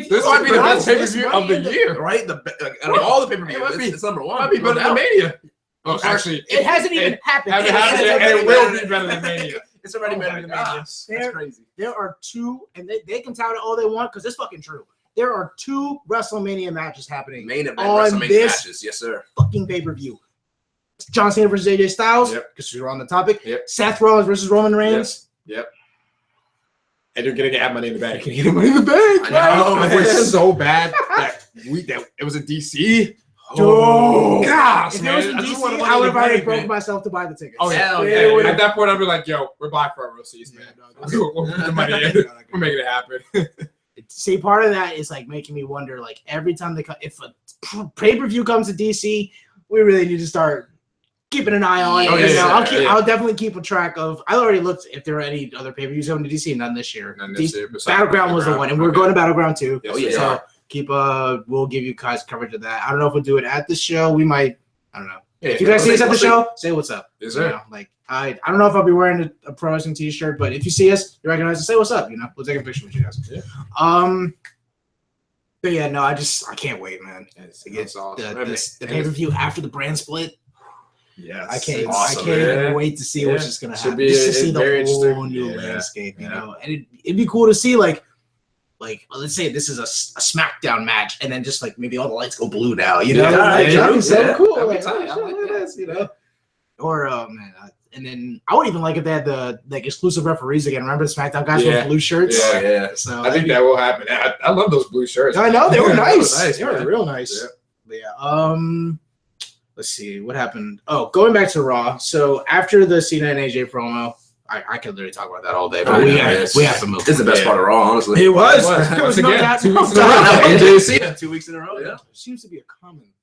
This might be the best pay-per-view of the year, right? Out of all the pay-per-views, it's number one. Might be better than Mania. Oh, actually, it hasn't even happened. It will be better than Mania. It's already better than Mania. That's crazy. There are two, and they can tout it all they want because it's fucking true. There are 2 WrestleMania matches happening. Main event WrestleMania matches, yes, sir. Fucking pay-per-view. John Cena versus AJ Styles, because we're on the topic. Yep. Seth Rollins versus Roman Reigns. Yep. And you're gonna get Money in the Bank. Money in the Bank. I know. It was so bad that it was in DC. Oh gosh, if man! it was in DC, I would have already broke myself to buy the tickets. Oh yeah. At that point, I'd be like, "Yo, we're buying front row seats, man. We'll put the money in. We're making it happen." See, part of that is making me wonder. Every time if a pay-per-view comes to DC, we really need to start keeping an eye on it. I'll definitely keep a track of. I already looked if there are any other pay-per-views coming to DC. None this year. Battleground was the one, and we're going to Battleground too. Oh yeah. So, we'll give you guys coverage of that. I don't know if we'll do it at the show. We might. I don't know. If you guys see us at the show, say what's up. Is there? I don't know if I'll be wearing a pro wrestling t-shirt, but if you see us, you recognize us, say what's up. We'll take a picture with you guys. Yeah. But yeah, no, I can't wait, man. It's awesome. The pay-per-view after the brand split. Yeah, I can't even wait to see what's just gonna happen. Just to see the whole new landscape, and it'd be cool to see let's say this is a SmackDown match, and then just maybe all the lights go blue now, that'd be so cool. I like that. Or and then I would even like if they had the exclusive referees again. Remember the SmackDown guys with blue shirts? Yeah. So I think that will happen. I love those blue shirts. I know they were nice. They were real nice. Yeah. Let's see what happened. Oh, going back to Raw. So after the Cena and AJ promo. I could literally talk about that all day, but we have to move. This is the best part of Raw, honestly. It was. Once again, 2 weeks in a row. AJ 2 weeks in a row. Yeah. Seems to be a common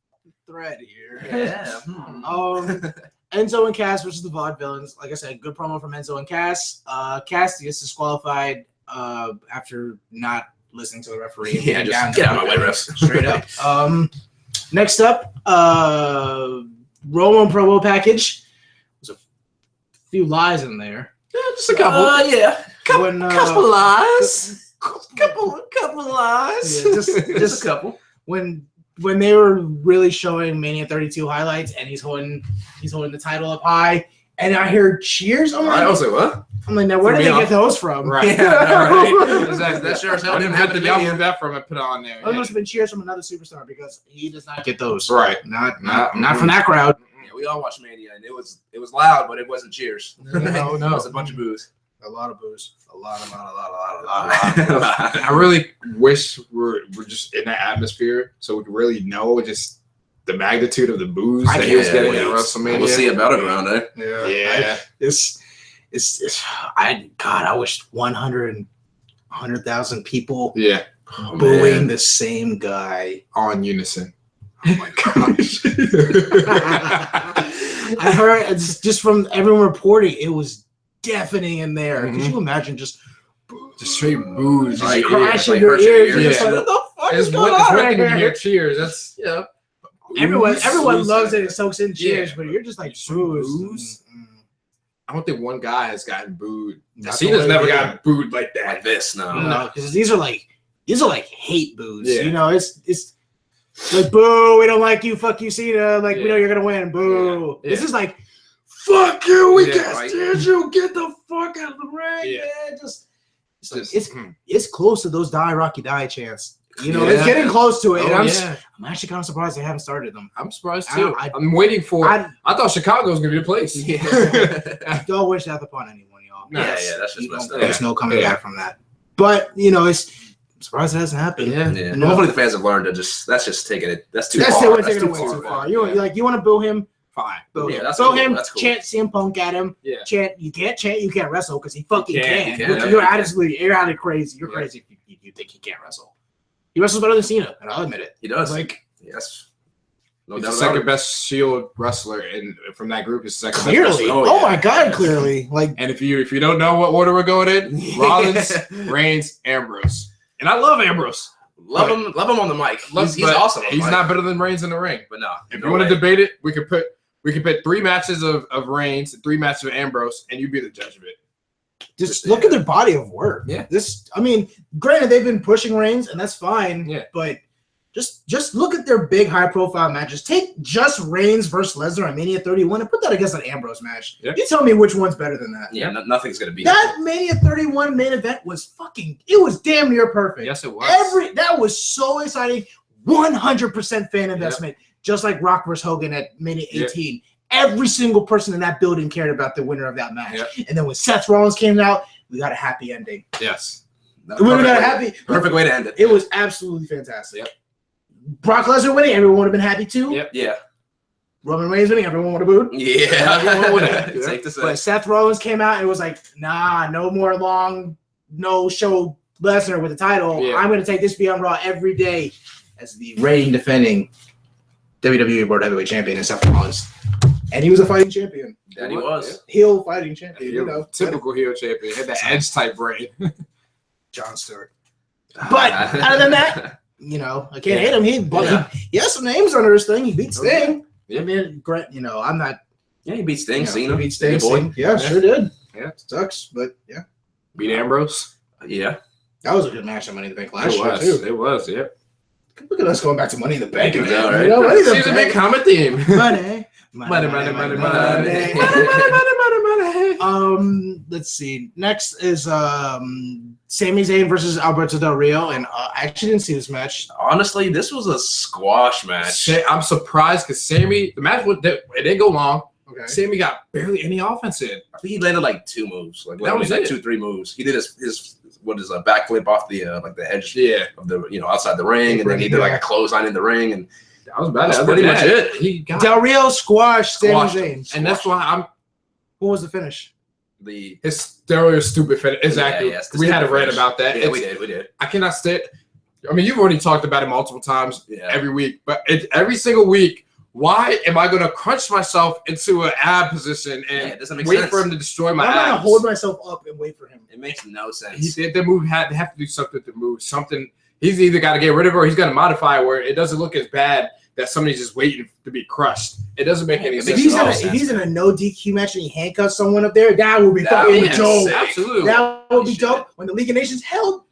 thread here. Yeah. Enzo and Cass versus the Vaudevillains. Like I said, good promo from Enzo and Cass. Cass gets disqualified after not listening to the referee. Yeah, just get out of my way, refs. Straight up. Next up, Roman promo package. There's a few lies in there. Yeah, just a couple. Couple lies. couple lies. Yeah, just a couple. When they were really showing Mania 32 highlights and he's holding the title up high and I heard cheers. I was like, what? I'm like, now where did they get those from? Right. Yeah, right. Exactly. That sure as hell didn't have happen to to me. move that from and put it on there. Those must have been cheers from another superstar because he does not get those. Right. Not from that crowd. Yeah, we all watched Mania and it was loud, but it wasn't cheers. No. It was a bunch of boos. A lot of booze. A lot. I really wish we're just in that atmosphere so we could really know just the magnitude of the booze that he was getting at WrestleMania. We'll see a battleground, eh? Yeah. I wish 100,000 people booing the same guy on unison. Oh my gosh. I heard just from everyone reporting, it was deafening in there. Could you imagine just straight booze, just crashing your ears? Yeah. Just like, what the fuck is It's going on right wicked to here? hear cheers. That's Everyone loves it. It soaks in cheers, but you're just like booze. I don't think one guy has gotten booed. That's Cena's the way never we gotten booed like that. Like this, No, because these are like hate boos. Yeah. You know, it's like boo, we don't like you, fuck you, Cena. Like we know you're gonna win. Boo. Yeah. This is like fuck you, we can't right. stand you. Get the fuck out of the ring, man. Just It's close to those die Rocky die chants. You know, Yeah. it's getting close to it. and I'm actually kind of surprised they haven't started them. I'm surprised too. I- I'm waiting for. I I thought Chicago was gonna be the place. don't wish death upon anyone, y'all. Yeah, that's just messed up. There's no coming back from that. But you know, I'm surprised it hasn't happened. Yeah. Yeah. No. Hopefully the fans have learned to that's just taking it. That's too That's far. taking it way too far. You want to boo him? Fine. Boo Yeah, him. that's Boo cool. him. That's cool. Chant CM Punk at him. Yeah. Chant. You can't wrestle because he fucking can. He can. You're absolutely crazy. You're crazy if you think he can't wrestle. He wrestles better than Cena, and I'll admit it. He does. Like, yes. No He's doubt the about second it. best Shield wrestler, and from that group, is the second clearly. best wrestler. Oh my God, clearly. Like, And if you don't know what order we're going in, Rollins, Reigns, Ambrose, and I love Ambrose. Love him on the mic. He's But awesome. on the He's mic. not better than Reigns in the ring. But no. If no you want way. to debate it, we could put 3 matches of Reigns, 3 matches of Ambrose, and you be the judge of it. just look at their body of work. Yeah. Granted, they've been pushing Reigns, and that's fine. Yeah. But just look at their big high-profile matches. Take just Reigns versus Lesnar at Mania 31 and put that against an Ambrose match. Yeah. You tell me which one's better than that. Yeah, nothing's gonna be That Mania 31 main event was it was damn near perfect. Yes, it was. That was so exciting. 100% fan investment, just like Rock vs. Hogan at Mania 18. Every single person in that building cared about the winner of that match. Yep. And then when Seth Rollins came out, we got a happy ending. Yes. Perfect way to end it. It was absolutely fantastic. Yep. Brock Lesnar winning, everyone would have been happy too. Yep. Yeah. Roman Reigns winning, everyone would have booed. Yeah. Everyone would have. It's safe to say. But Seth Rollins came out and it was like, nah, no more long, no show Lesnar with the title. Yeah. I'm going to take this be on Raw every day as the reigning defending WWE World Heavyweight Champion in Seth Rollins. And he was a fighting champion. That he was. Heel fighting champion, you know. Typical heel champion. Had that edge type brain. John Stewart. But other than that, you know, I can't hate him. He has some names under his thing. He beat Sting. Yeah. I mean, you know, I'm not. Yeah, he beat Sting. You know, Cena. he beat Sting. Boy. Yeah, sure did. Yeah. Sucks, but yeah. Beat Ambrose. Yeah. That was a good match at Money in the Bank last year, too. It was, yeah. Look at us going back to Money in the Bank. I Again. know, right? You know, Money in the Seems a Bank. big common theme. Money. Let's see. Next is Sami Zayn versus Alberto Del Rio, and I actually didn't see this match. Honestly, this was a squash match. I'm surprised because the match it didn't go long. Okay. Sammy got barely any offense in. I think he landed like 2 moves. Like That was like it. 2-3 moves. He did his a backflip off the edge of the outside the ring, and then he did like a clothesline in the ring, and that was bad. That's pretty much it. He got Del Rio squashed Sami Zayn. and that's why What was the finish? his Del stupid finish. Exactly. Yeah, we had a rant about that. Yeah, we did. I cannot say it. I mean, you've already talked about it multiple times every week, but every single week. Why am I going to crunch myself into an ab position and it doesn't make wait sense. for him to destroy my I'm abs? going to hold myself up and wait for him. It makes no sense. They have to do something to move something. He's either got to get rid of it or he's got to modify it where it doesn't look as bad that somebody's just waiting to be crushed. It doesn't make any sense. If he's in a no DQ match and he handcuffs someone up there, that would be fucking dope. Absolutely. That would be dope. When the League of Nations held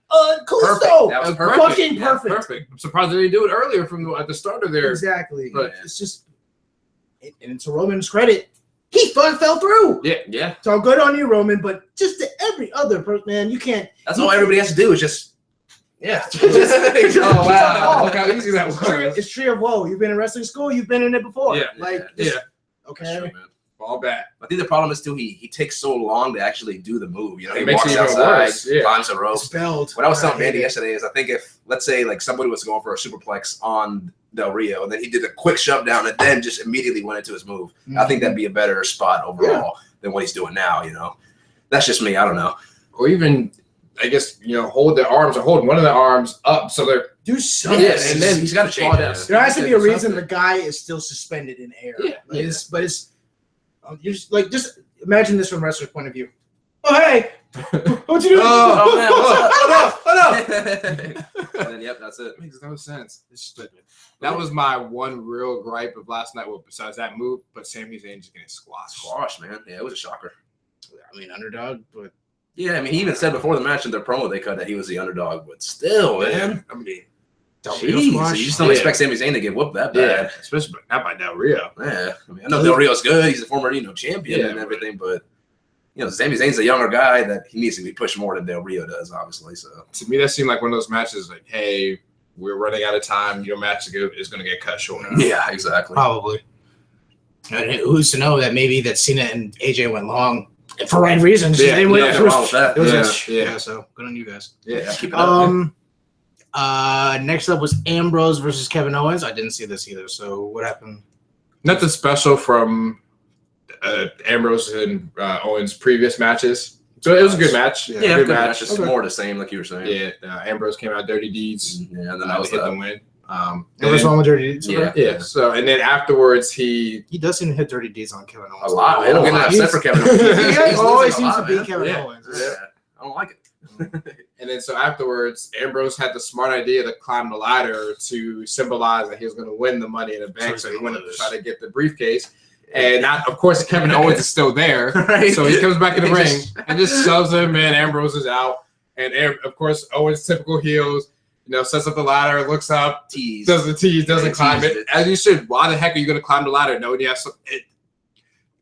Callisto. That was perfect. Fucking Yeah, perfect. I'm surprised they didn't do it earlier at the start of their. Exactly. But it's just, and to Roman's credit, he fell through. Yeah. So good on you, Roman. But just to every other person, man, you can't. That's all everybody has to do is just. Yeah. Oh wow! Look how easy that was. It's tree of woe. You've been in wrestling school. You've been in it before. Yeah. Okay. That's true, man. All back. I think the problem is too he takes so long to actually do the move. You know, he makes walks it even outside, worse. Yeah. climbs the rope. Spelled. What I was telling Mandy yesterday is I think if let's say like somebody was going for a superplex on Del Rio and then he did a quick shove down and then just immediately went into his move, I think that'd be a better spot overall than what he's doing now. You know, that's just me. I don't know. Or even, I guess, hold their arms or hold one of their arms up so they're do something. Yes, and then he's got to change that. There has to be a reason the guy is still suspended in air. Yeah. You're just imagine this from a wrestler's point of view. Oh hey, what you doing? Oh man, oh no. And then that's it. It makes no sense. It's stupid. That was my one real gripe of last night. Well, besides that move, but Sami Zayn just getting squashed, man. Yeah, it was a shocker. I mean, underdog, but yeah, I mean, he even said before the match in their promo they cut that he was the underdog, but still, man. I mean, you just don't expect Sami Zayn to get whooped that bad. Yeah, especially not by Del Rio. Yeah, I mean, I know Del Rio's good. He's a former, champion and everything, but Sami Zayn's a younger guy that he needs to be pushed more than Del Rio does, obviously. So to me, that seemed like one of those matches like, hey, we're running out of time. Your match is going to get cut short. Yeah, exactly. Probably. And who's to know that maybe that Cena and AJ went long for right reasons. Yeah, they went wrong with that. Yeah, so good on you guys. Yeah, keep it up. Next up was Ambrose versus Kevin Owens. I didn't see this either. So what happened? Nothing special from Ambrose and Owens' previous matches. So it was a good match. Yeah, good match. It's more the same, like you were saying. Yeah, Ambrose came out dirty deeds. Yeah, and then that was hit the win. What's wrong with dirty deeds? Yeah. So and then afterwards he does seem to hit dirty deeds on Kevin Owens a lot. I don't get upset for Kevin Owens. He always seems to beat Kevin Owens. Yeah, I don't like it. And then so afterwards, Ambrose had the smart idea to climb the ladder to symbolize that he was going to win the Money in the Bank. So he went up to try to get the briefcase. And of course, Kevin Owens is still there. Right. So he comes back in the ring and just shoves him, and Ambrose is out. And of course, Owens, typical heels, sets up the ladder, looks up, does the tease, doesn't climb it. As you should. Why the heck are you going to climb the ladder? No, you have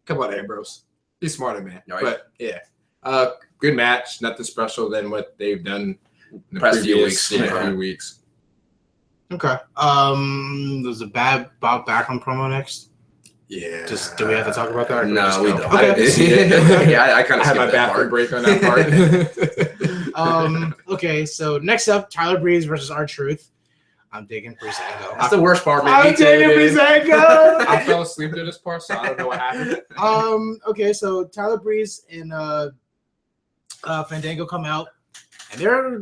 come on, Ambrose. Be smarter, man. Right. But yeah. Good match, nothing special than what they've done in the previous few weeks. Okay. There's a bad Bob Backlund promo next. Yeah. Do we have to talk about that? No, we don't. Okay. I kind of had my bathroom break on that part. Okay, so next up, Tyler Breeze versus R-Truth. I'm digging Breezango. That's the worst part, man. I'm digging Breezango. I fell asleep through this part, so I don't know what happened. Okay, so Tyler Breeze and Fandango come out, and they're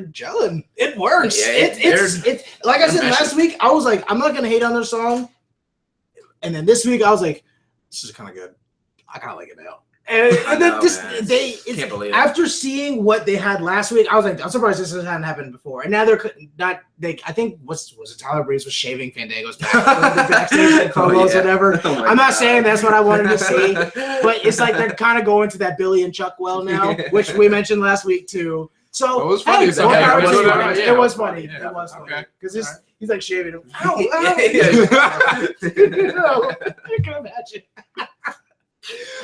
gelling. It works. Yeah, it's like I said last week. I was like, I'm not gonna hate on their song, and then this week I was like, this is kind of good. I kind of like it now. And then can't believe it. After seeing what they had last week, I was like, I'm surprised this hasn't happened before. And now they're not. I think was it Tyler Breeze was shaving Fandango's back, the backstage promos, whatever. I'm not saying that's what I wanted to see, but it's like they're kind of going to that Billy and Chuck well now, which we mentioned last week too. So it was funny. It was funny because he's like shaving him. Ow! I can imagine.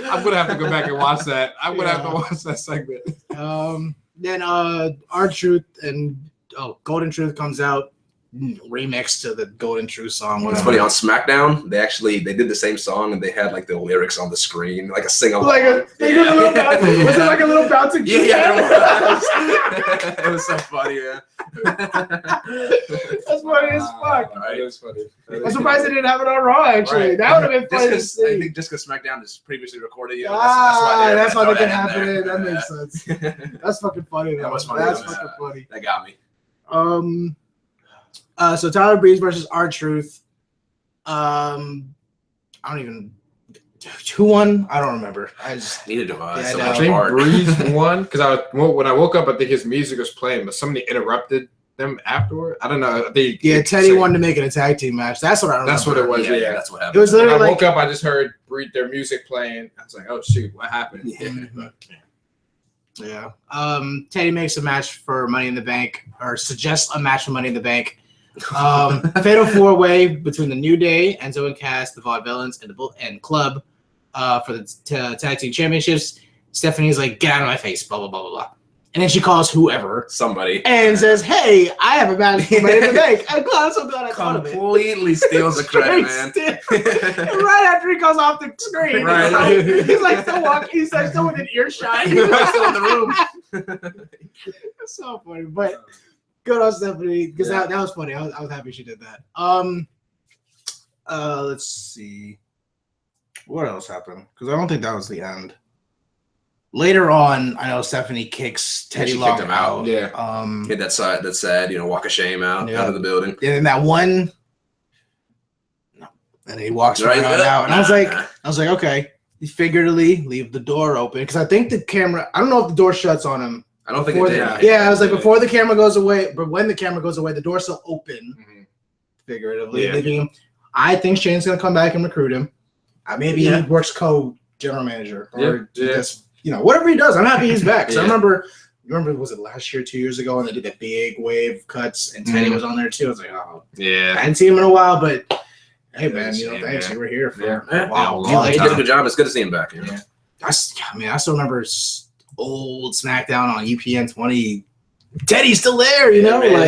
I'm gonna have to go back and watch that. I'm gonna have to watch that segment. Then R-Truth and Golden Truth comes out, remix to the Golden Truth song. It's funny, on SmackDown they did the same song and they had like the lyrics on the screen, like a sing-along. Was it like a little bouncing? Yeah, it was so funny, man. That's funny as fuck. Right, it was funny. I'm surprised they didn't have it on Raw. Actually, right. That would have been funny to see. I think just because SmackDown is previously recorded, that's why they can happen. That makes sense. That's fucking funny. That was funny. That's fucking funny. That got me. So Tyler Breeze versus R-Truth. I don't even who won. I don't remember. I just needed to. I think Breeze won because when I woke up, I think his music was playing, but somebody interrupted them afterward. I don't know. Teddy wanted to make it a tag team match. That's what I remember. That's what it was. Yeah, that's what happened. It was literally when I woke up, I just heard their music playing. I was like, oh shoot, what happened? Yeah. Yeah. Teddy makes a match for Money in the Bank, or suggests a match for Money in the Bank. Fatal 4-way between the New Day, Enzo and Cass, the Vaudevillains, and Club for the tag team championships. Stephanie's like, get out of my face, blah, blah, blah, blah, blah. And then she calls whoever. Somebody. And says, hey, I have a match for Money in the Bank. I'm so glad I thought of it. Completely steals the credit, man. Right after he goes off the screen. Right. He's like still walking. He's like still within earshot. He's still in the room. It's so funny. But good on Stephanie, because that was funny. I was happy she did that. Let's see. What else happened? Because I don't think that was the end. Later on, I know Stephanie kicks Teddy Long out. Yeah. Hit that sad, walk of shame out of the building. And then that one, and then he walks right out. And I was like, okay, he figuratively leave the door open, because I think the camera. I don't know if the door shuts on him. I don't think it did. Yeah, I was like, before the camera goes away, but when the camera goes away, the door's still open, figuratively leaving him. I think Shane's gonna come back and recruit him. Maybe he works co-general manager or just. Whatever he does, I'm happy he's back. So I remember, was it last year, 2 years ago, and they did the big wave cuts, and Teddy was on there too. I was like, oh, yeah. I hadn't seen him in a while, but hey, man, thanks. You were here for a while. He did a good job. It's good to see him back. Yeah. I still remember old SmackDown on UPN 20. Teddy's still there, he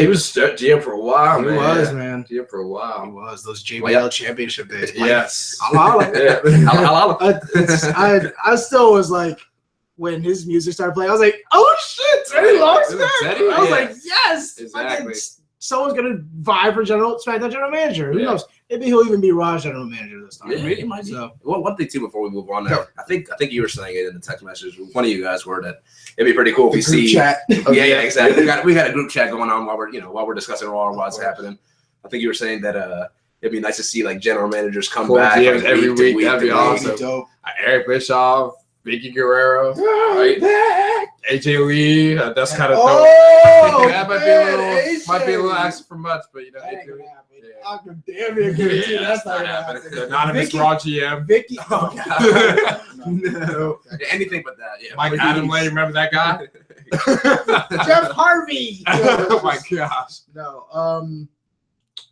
was GM for a while, man. He was, man. GM for a while. He was. Those JBL championship days. Yes. I still was like, when his music started playing, I was like, "Oh shit, Teddy Long's back!" I was like, "Yes, exactly." Someone's gonna vie for SmackDown general manager. Who knows? Maybe he'll even be Raw's general manager this time. Yeah, he might be. So, one thing too before we move on, I think you were saying it in the text message. One of you guys were that it'd be pretty cool if we see chat. Yeah, exactly. We got a group chat going on while we're discussing Raw and what's happening. I think you were saying that it'd be nice to see like general managers come back every week. That'd be awesome. Dope. Eric Bischoff. Vicky Guerrero, right? AJ Lee, that's kind of dope. That might be a little asking for much, but I can damn near give it to you. That's not happening. Anonymous Raw GM. Vicky, no. Anything but that. Yeah. Mike Adamle, remember that guy? Jeff Harvey. Oh my gosh.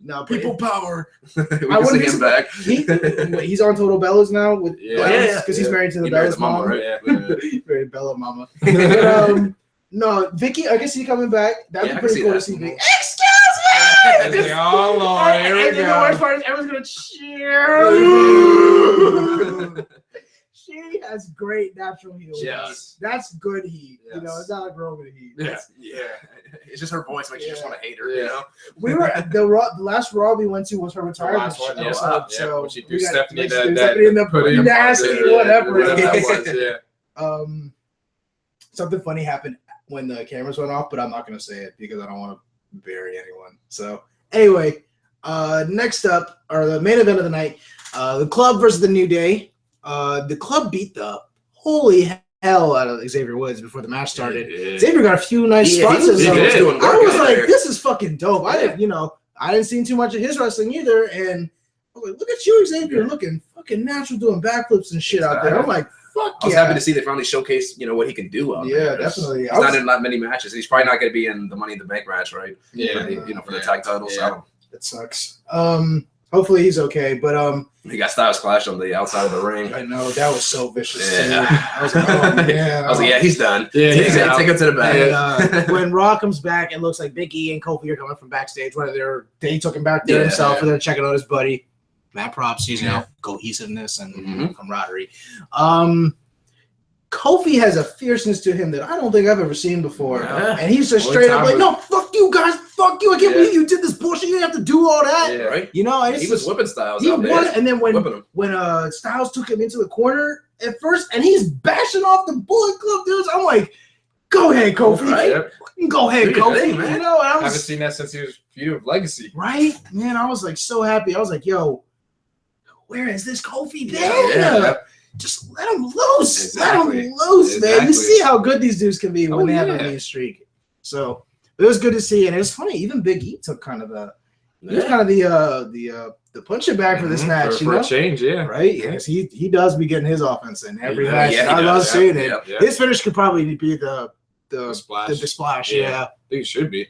No, people power. I want to see him back. He's on Total Bellas now with because he's married to the Bella's mom. Right? Yeah. Married Bella mama. But, no, Vicky. I guess he's coming back. That'd be pretty cool to see Vicky. Excuse me. Oh Lord, here we go. The worst part is everyone's gonna cheer. She has great natural heel. Yes. That's good heat. Yes. It's not like Roman heat. Yeah. It's just her voice makes you just want to hate her. We were the last Raw we went to was her retirement show. So she threw Stephanie Stephanie in the nasty whatever. That was, Something funny happened when the cameras went off, but I'm not going to say it because I don't want to bury anyone. So anyway, next up, or the main event of the night, the Club versus the New Day. The Club beat the holy hell out of Xavier Woods before the match started. Xavier got a few nice spots. I was like, this is fucking dope. I didn't see too much of his wrestling either, and I was like, look at you, Xavier, looking fucking natural, doing backflips and shit out there. I'm like, fuck yeah. I was happy to see they finally showcased, what he can do out there. Yeah, definitely. He's not in that many matches. He's probably not going to be in the Money in the Bank match, right? Yeah. For the tag title. Yeah. So it sucks. Hopefully he's okay, but he got Styles Clash on the outside of the ring. I know that was so vicious. Yeah. I was like, oh man. I was like, yeah, he's done. Yeah, take him to the back. And, when Raw comes back, it looks like Big E and Kofi are coming from backstage. They took him back there himself, and they're checking on his buddy. Mad props, cohesiveness and camaraderie. Kofi has a fierceness to him that I don't think I've ever seen before. And he's just straight up like, no, fuck you guys, fuck you. I can't believe you did this bullshit. You didn't have to do all that. Yeah, right. And he was whipping Styles out there. And then when Styles took him into the corner at first, and he's bashing off the Bullet Club dudes, I'm like, go ahead, Kofi. Right. Go ahead, Kofi. Man. I haven't seen that since he was feud of Legacy. Right? Man, I was like so happy. I was like, yo, where has this Kofi been? Yeah. Just let him loose. Exactly. Let him loose, man. You see how good these dudes can be when they have a mean streak. So it was good to see. And it was funny. Even Big E took kind of He was kind of the punching bag for this match, for a change, right? Yes, he does be getting his offense in every match. I love seeing it. His finish could probably be the splash. The splash, I think it should be.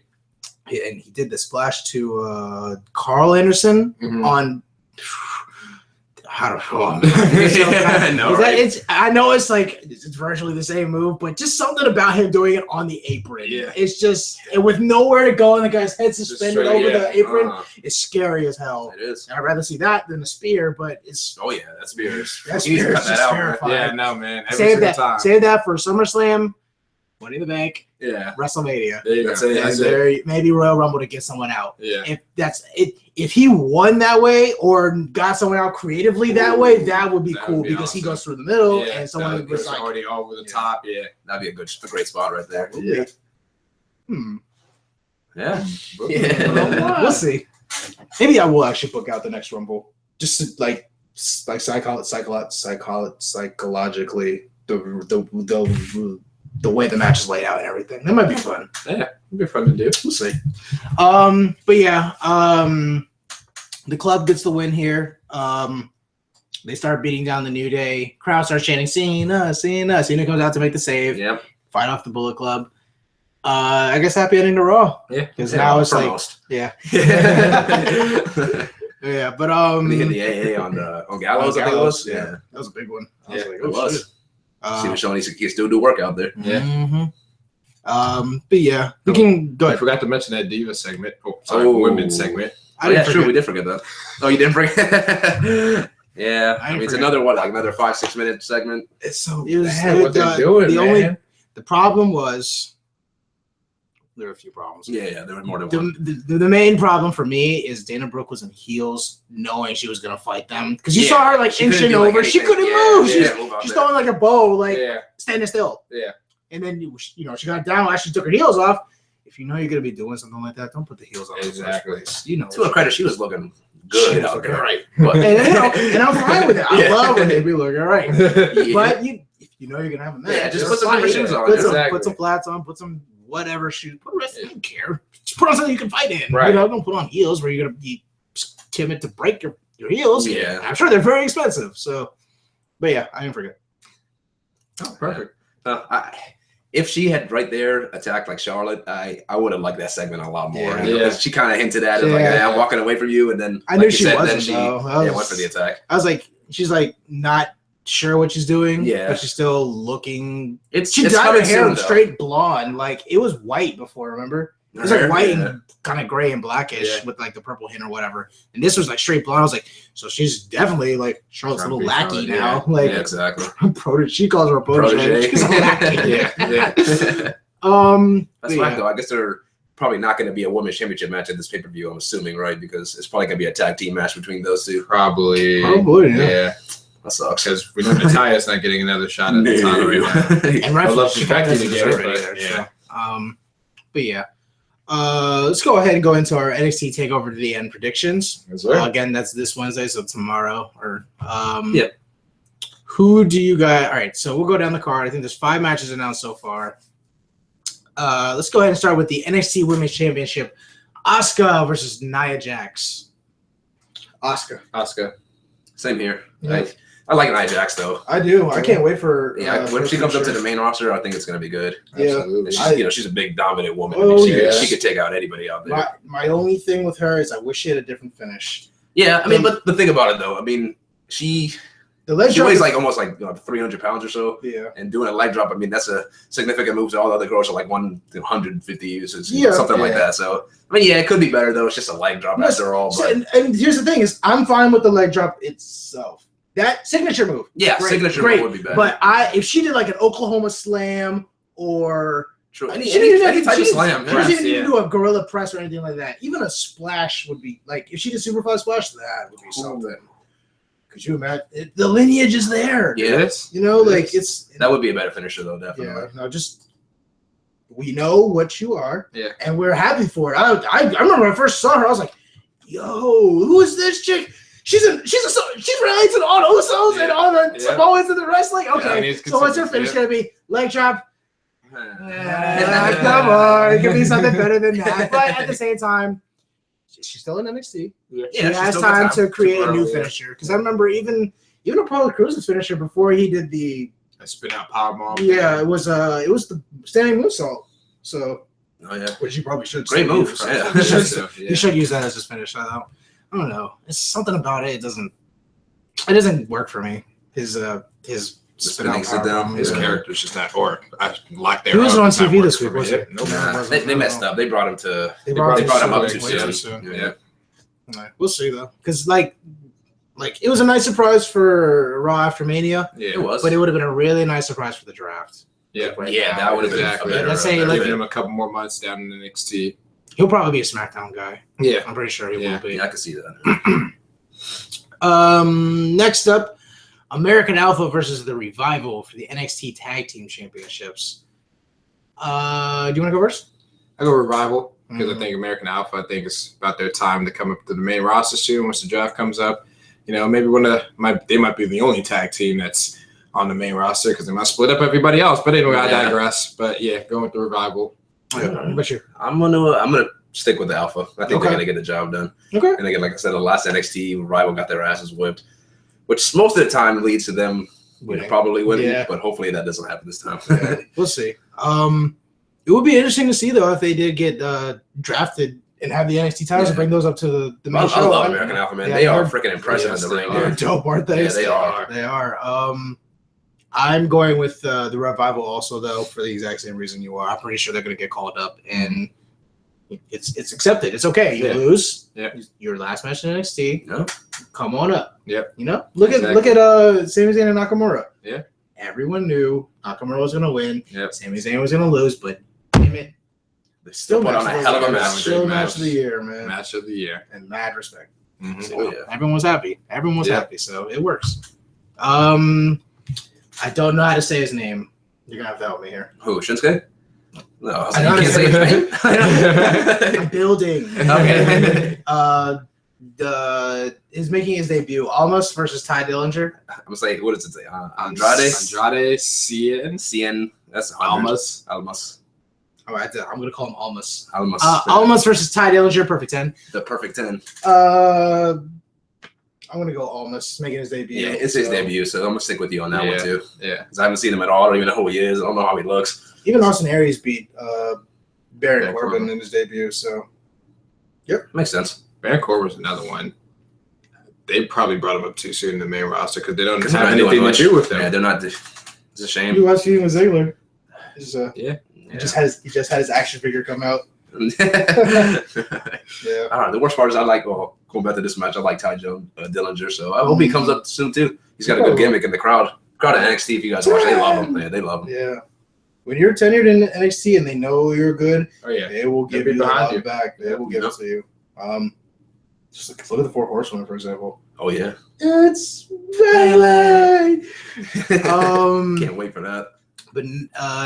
Yeah, and he did the splash to Carl Anderson on. I don't know. I know it's like it's virtually the same move, but just something about him doing it on the apron. Yeah. It's just with nowhere to go and the guy's head suspended over the apron. It's scary as hell. It is. I'd rather see that than a spear, but it's that spear is just terrifying. Yeah, no man. Save that for SummerSlam, Money in the Bank, WrestleMania. There you go. That's it. Maybe Royal Rumble to get someone out. Yeah. If that's it, if he won that way or got someone out creatively that way, that would be cool because he goes through the middle and someone was like already over the top. Yeah, that'd be a great spot right there. Yeah. Yeah. We'll see. Maybe I will actually book out the next Rumble just to, like psychologically the way the match is laid out and everything. That might be fun. Yeah, it'd be fun to do. We'll see. But yeah, the club gets the win here. They start beating down the New Day. Crowd starts chanting, Cena, Cena. Cena comes out to make the save. Yep. Fight off the Bullet Club. I guess happy ending to Raw. Yeah. Because now it's like, yeah. Yeah, but they hit the AA on Gallows, I think it was. Yeah. That was a big one. I was like, it was. Steven showing he can still do work out there. Yeah. But yeah, we can go ahead. I forgot to mention that Diva segment. Women's segment. Sure, we did forget that. Oh, you didn't forget? Yeah, I mean, it's another 5-6 minute segment. It's so bad what they're doing, man. The problem was there were a few problems. Yeah, there were more than one. The main problem for me is Dana Brooke was in heels, knowing she was gonna fight them because you saw her like inching over. She couldn't move. She's throwing like a bow, like standing still. Yeah. And then she got down as she took her heels off. If you know you're gonna be doing something like that, don't put the heels on. Exactly. To her credit, she was looking good out there. Right. But, and I'm fine with it. I love when they be looking right. But if you know you're gonna have a match, just put some different shoes on. Put some flats on. Put some whatever shoes. Put wrestling. I don't care. Just put on something you can fight in. Right. Don't put on heels where you're gonna be timid to break your heels. Yeah. I'm sure they're very expensive. So, but yeah, I didn't forget. Oh, perfect. If she had right there attacked like Charlotte, I would have liked that segment a lot more. Yeah. She kind of hinted at it, like, hey, I'm walking away from you, and then I knew she wasn't. Went for the attack. I was like, she's like not sure what she's doing. Yeah, but she's still looking. She dyed her hair straight blonde. Like it was white before. Remember? It was like white and kind of gray and blackish with like the purple hint or whatever. And this was like straight blonde. I was like, so she's definitely like Charlotte's little lackey now. Like exactly. She calls her a protege. She's a lackey. That's fine though. I guess they're probably not going to be a women's championship match at this pay-per-view. I'm assuming, right? Because it's probably going to be a tag team match between those two. Probably. Yeah. That sucks. Because we know Natalia's not getting another shot at the title right now. And I love Becky to get it, but yeah. Let's go ahead and go into our NXT TakeOver the End predictions. Again, that's this Wednesday, so tomorrow. Who do you guys? All right, so we'll go down the card. I think there's 5 matches announced so far. Let's go ahead and start with the NXT Women's Championship. Asuka versus Nia Jax. Asuka. Same here. Yeah. I like Nia Jax though. I do. I can't wait for when she comes up to the main roster, I think it's going to be good. Yeah, she's a big dominant woman. She could take out anybody out there. My only thing with her is I wish she had a different finish. Yeah, I mean, but the thing about it though, I mean, she weighs like almost like 300 pounds or so. Yeah, and doing a leg drop, I mean, that's a significant move. So all the other girls are like 150 something like that. So I mean, it could be better though. It's just a leg drop after all. But and here's the thing: is I'm fine with the leg drop itself. That signature move. Yeah, signature move would be better. But if she did like an Oklahoma slam or any type of slam, she doesn't even need to do a gorilla press or anything like that. Even a splash would be like if she did superfly splash, that would be something. Could you imagine? The lineage is there. Yes. That would be a better finisher though, definitely. Yeah. No, just we know what you are. Yeah. And we're happy for it. I remember when I first saw her, I was like, yo, who is this chick? She's related to the All Usos and all the Samoans in the wrestling. Okay, so what's her finish gonna be? Leg drop. Come on, it could be something better than that. But at the same time, she's still in NXT. Yeah, She has time to create a new finisher. Because I remember even Apollo Cruz's finisher before he did the spin out powerbomb. Yeah, it was the standing moonsault. So, which you probably should. Great move. He should use that as his finish. I don't know. It's something about it. It doesn't work for me. His spinning sit down. His character's just not. Or I like their. He wasn't on TV this week, was it? No, they messed up. They brought him to. They brought him up too soon. Yeah. We'll see though, because like it was a nice surprise for Raw after Mania. Yeah, it was. But it would have been a really nice surprise for the draft. Yeah, that would have been better. Let's say give him a couple more months down in NXT. He'll probably be a SmackDown guy. Yeah, I'm pretty sure he will be. Yeah, I can see that. Next up, American Alpha versus the Revival for the NXT Tag Team Championships. Do you want to go first? I go Revival because I think American Alpha. I think it's about their time to come up to the main roster soon once the draft comes up. You know, maybe they might be the only tag team that's on the main roster because they might split up everybody else. But anyway, I digress. But yeah, going with the Revival. But you? I'm gonna stick with the Alpha. I think they're gonna get the job done. Okay. And again, like I said, the last NXT Revival got their asses whipped, which most of the time leads to them probably winning. Yeah. But hopefully that doesn't happen this time. Yeah, we'll see. It would be interesting to see though if they did get drafted and have the NXT titles and bring those up to the main show. I love American Alpha, man. They are freaking impressive in the ring. They're dope, aren't they? Yeah, they are. They are. I'm going with the Revival also, though, for the exact same reason you are. I'm pretty sure they're going to get called up, and it's accepted. It's okay. You lose. Yeah. Your last match in NXT. No. Come on up. Yep. You know, look at Sami Zayn and Nakamura. Yeah. Everyone knew Nakamura was going to win. Yep. Sami Zayn was going to lose, but damn it, they still put on a hell of a match. Still match of the year, man. Match of the year, and mad respect. Mm-hmm. So, everyone was happy. Everyone was happy, so it works. I don't know how to say his name. You're gonna have to help me here. Who? Shinsuke? No, I know you can't say his name. I'm building. Okay. He's making his debut. Almost versus Ty Dillinger. I'm gonna say, what does it say? Andrade Cien. That's Almas. All right, I'm gonna call him Almas. Almas versus Ty Dillinger. Perfect 10. The perfect 10. I'm gonna go Almas making his debut. Yeah, it's his debut, so I'm gonna stick with you on that one too. Yeah, because I haven't seen him at all. I don't even know who he is. I don't know how he looks. Even Austin Aries beat Baron Corbin in his debut, so makes sense. Baron Corbin's another one. They probably brought him up too soon in the main roster because they don't have anything to do with them. Yeah, they're not. It's a shame. You watched him with Ziggler. He just had his action figure come out. Yeah. I don't know. The worst part is going back to this match, I like Ty Dillinger, so I hope he comes up soon too. He's got a good gimmick in the crowd. Crowd at NXT, if you guys watch, they love him. They love him. Yeah. When you're tenured in NXT and they know you're good, they will give you the love back. They will give it to you. Just look at the Four Horsemen, for example. Oh yeah. It's Bayley. Can't wait for that. But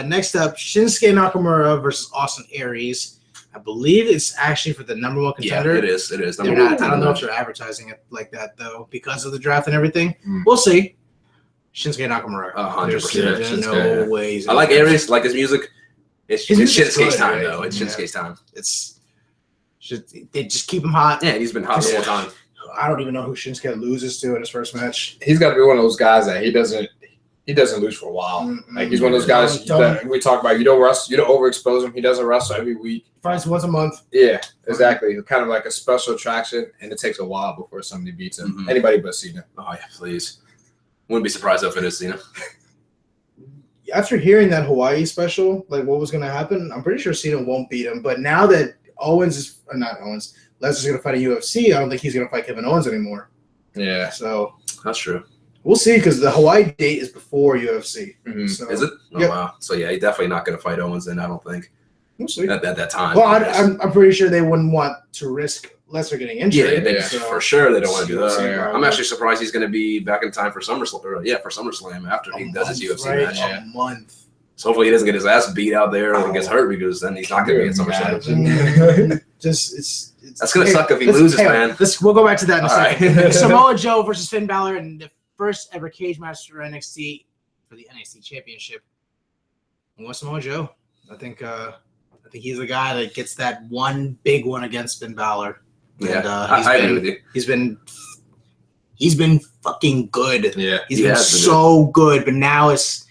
next up, Shinsuke Nakamura versus Austin Aries. I believe it's actually for the number one contender. Yeah, it is. It is. I don't know if they're advertising it like that, though, because of the draft and everything. We'll see. Shinsuke Nakamura. 100%. There's no ways. I like Aries. I like his music. It's Shinsuke's time, though. It's Shinsuke's time. They just keep him hot. Yeah, he's been hot the whole time. I don't even know who Shinsuke loses to in his first match. He's got to be one of those guys that he doesn't lose for a while. Like he's one of those guys that we talk about. You don't overexpose him. He doesn't wrestle every week. Fights once a month. Yeah, exactly. Kind of like a special attraction, and it takes a while before somebody beats him. Anybody but Cena. Oh yeah, please. Wouldn't be surprised if it is Cena. After hearing that Hawaii special, like what was going to happen, I'm pretty sure Cena won't beat him. But now that Lesnar's going to fight a UFC, I don't think he's going to fight Kevin Owens anymore. Yeah. So that's true. We'll see, because the Hawaii date is before UFC. So, is it? Oh, wow. So, yeah, he's definitely not going to fight Owens then, I don't think. We'll see. At that time. Well, I'm pretty sure they wouldn't want to risk Lesnar getting injured. Yeah, for sure they don't want to do that. Yeah. I'm actually surprised he's going to be back in time for SummerSlam. For SummerSlam after he does his UFC match. A month. So hopefully he doesn't get his ass beat out there or gets hurt, because then he's not going to be at SummerSlam. That's going to suck if he loses, man. We'll go back to that in a second. Samoa Joe versus Finn Balor in the first ever cage match for NXT for the NXT Championship. And what's Samoa Joe? I think he's the guy that gets that one big one against Finn Balor. Yeah, And, I agree with you. He's been fucking good. Yeah, he's been so good. But now it's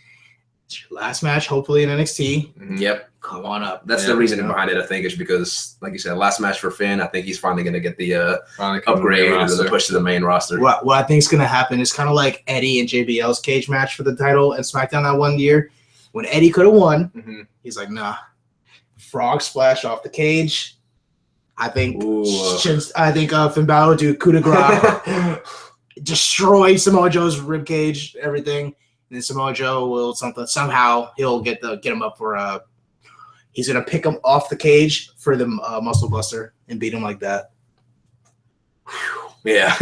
your last match, hopefully in NXT. Mm-hmm. Yep. Come on up. That's the reason behind it, I think, is because, like you said, last match for Finn, I think he's finally going to get the upgrade or the push to the main roster. What I think is going to happen is kind of like Eddie and JBL's cage match for the title and SmackDown that one year. When Eddie could have won, he's like, nah. Frog splash off the cage. I think Finn Balor will do coup de grace, destroy Samoa Joe's rib cage, everything. And then Samoa Joe will somehow he'll get him up for he's gonna pick him off the cage for the muscle buster and beat him like that. Yeah.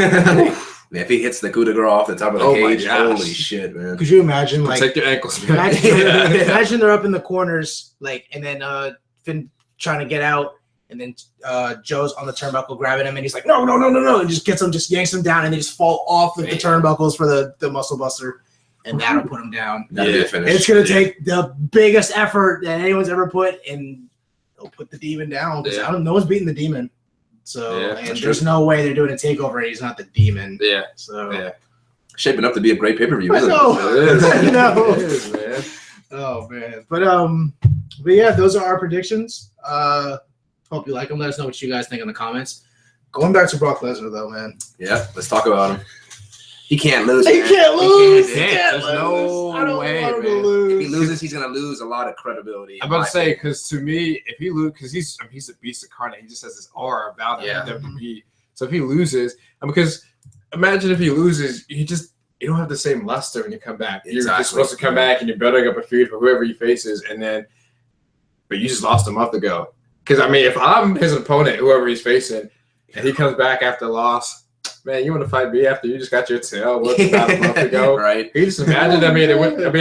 If he hits the coup de grace off the top of the cage, holy shit, man! Could you imagine protect your ankles? Imagine they're up in the corners, like, and then Finn trying to get out, and then Joe's on the turnbuckle grabbing him, and he's like, no, and just yanks him down, and they just fall off of the turnbuckles for the muscle buster. And that'll put him down. It's going to take the biggest effort that anyone's ever put, and they'll put the demon down. Because no one's beating the demon. So, and there's no way they're doing a takeover and he's not the demon. Yeah. So, shaping up to be a great pay-per-view, isn't it? It is, man. Oh, man. But yeah, those are our predictions. Hope you like them. Let us know what you guys think in the comments. Going back to Brock Lesnar, though, man. Yeah, let's talk about him. He can't lose. He can't lose. There's no way, man. If he loses, he's gonna lose a lot of credibility. I'm about to say, because to me, if he loses, because he's a beast incarnate, he just has this aura about him in WWE. So if he loses, because imagine if he loses, you don't have the same luster when you come back. You're just supposed to come back and you're building up a feud for whoever he faces, but you just lost a month ago. Because I mean, if I'm his opponent, whoever he's facing, and he comes back after a loss. Man, you want to fight me after you just got your tail whipped about a month ago? Right. He just imagined. I mean,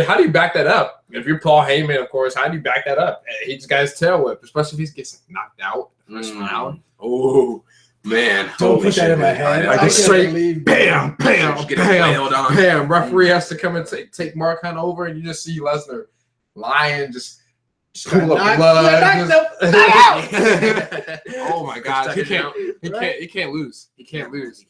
how do you back that up? If you're Paul Heyman, of course, how do you back that up? He just got his tail whipped, especially if he gets knocked out in the first round. Oh, man. Don't put that in my head. Like straight bam, bam, bam. Referee has to come and take Mark Hunt over, and you just see Lesnar lying, just pool of blood. Oh my God. He can't lose. He can't lose.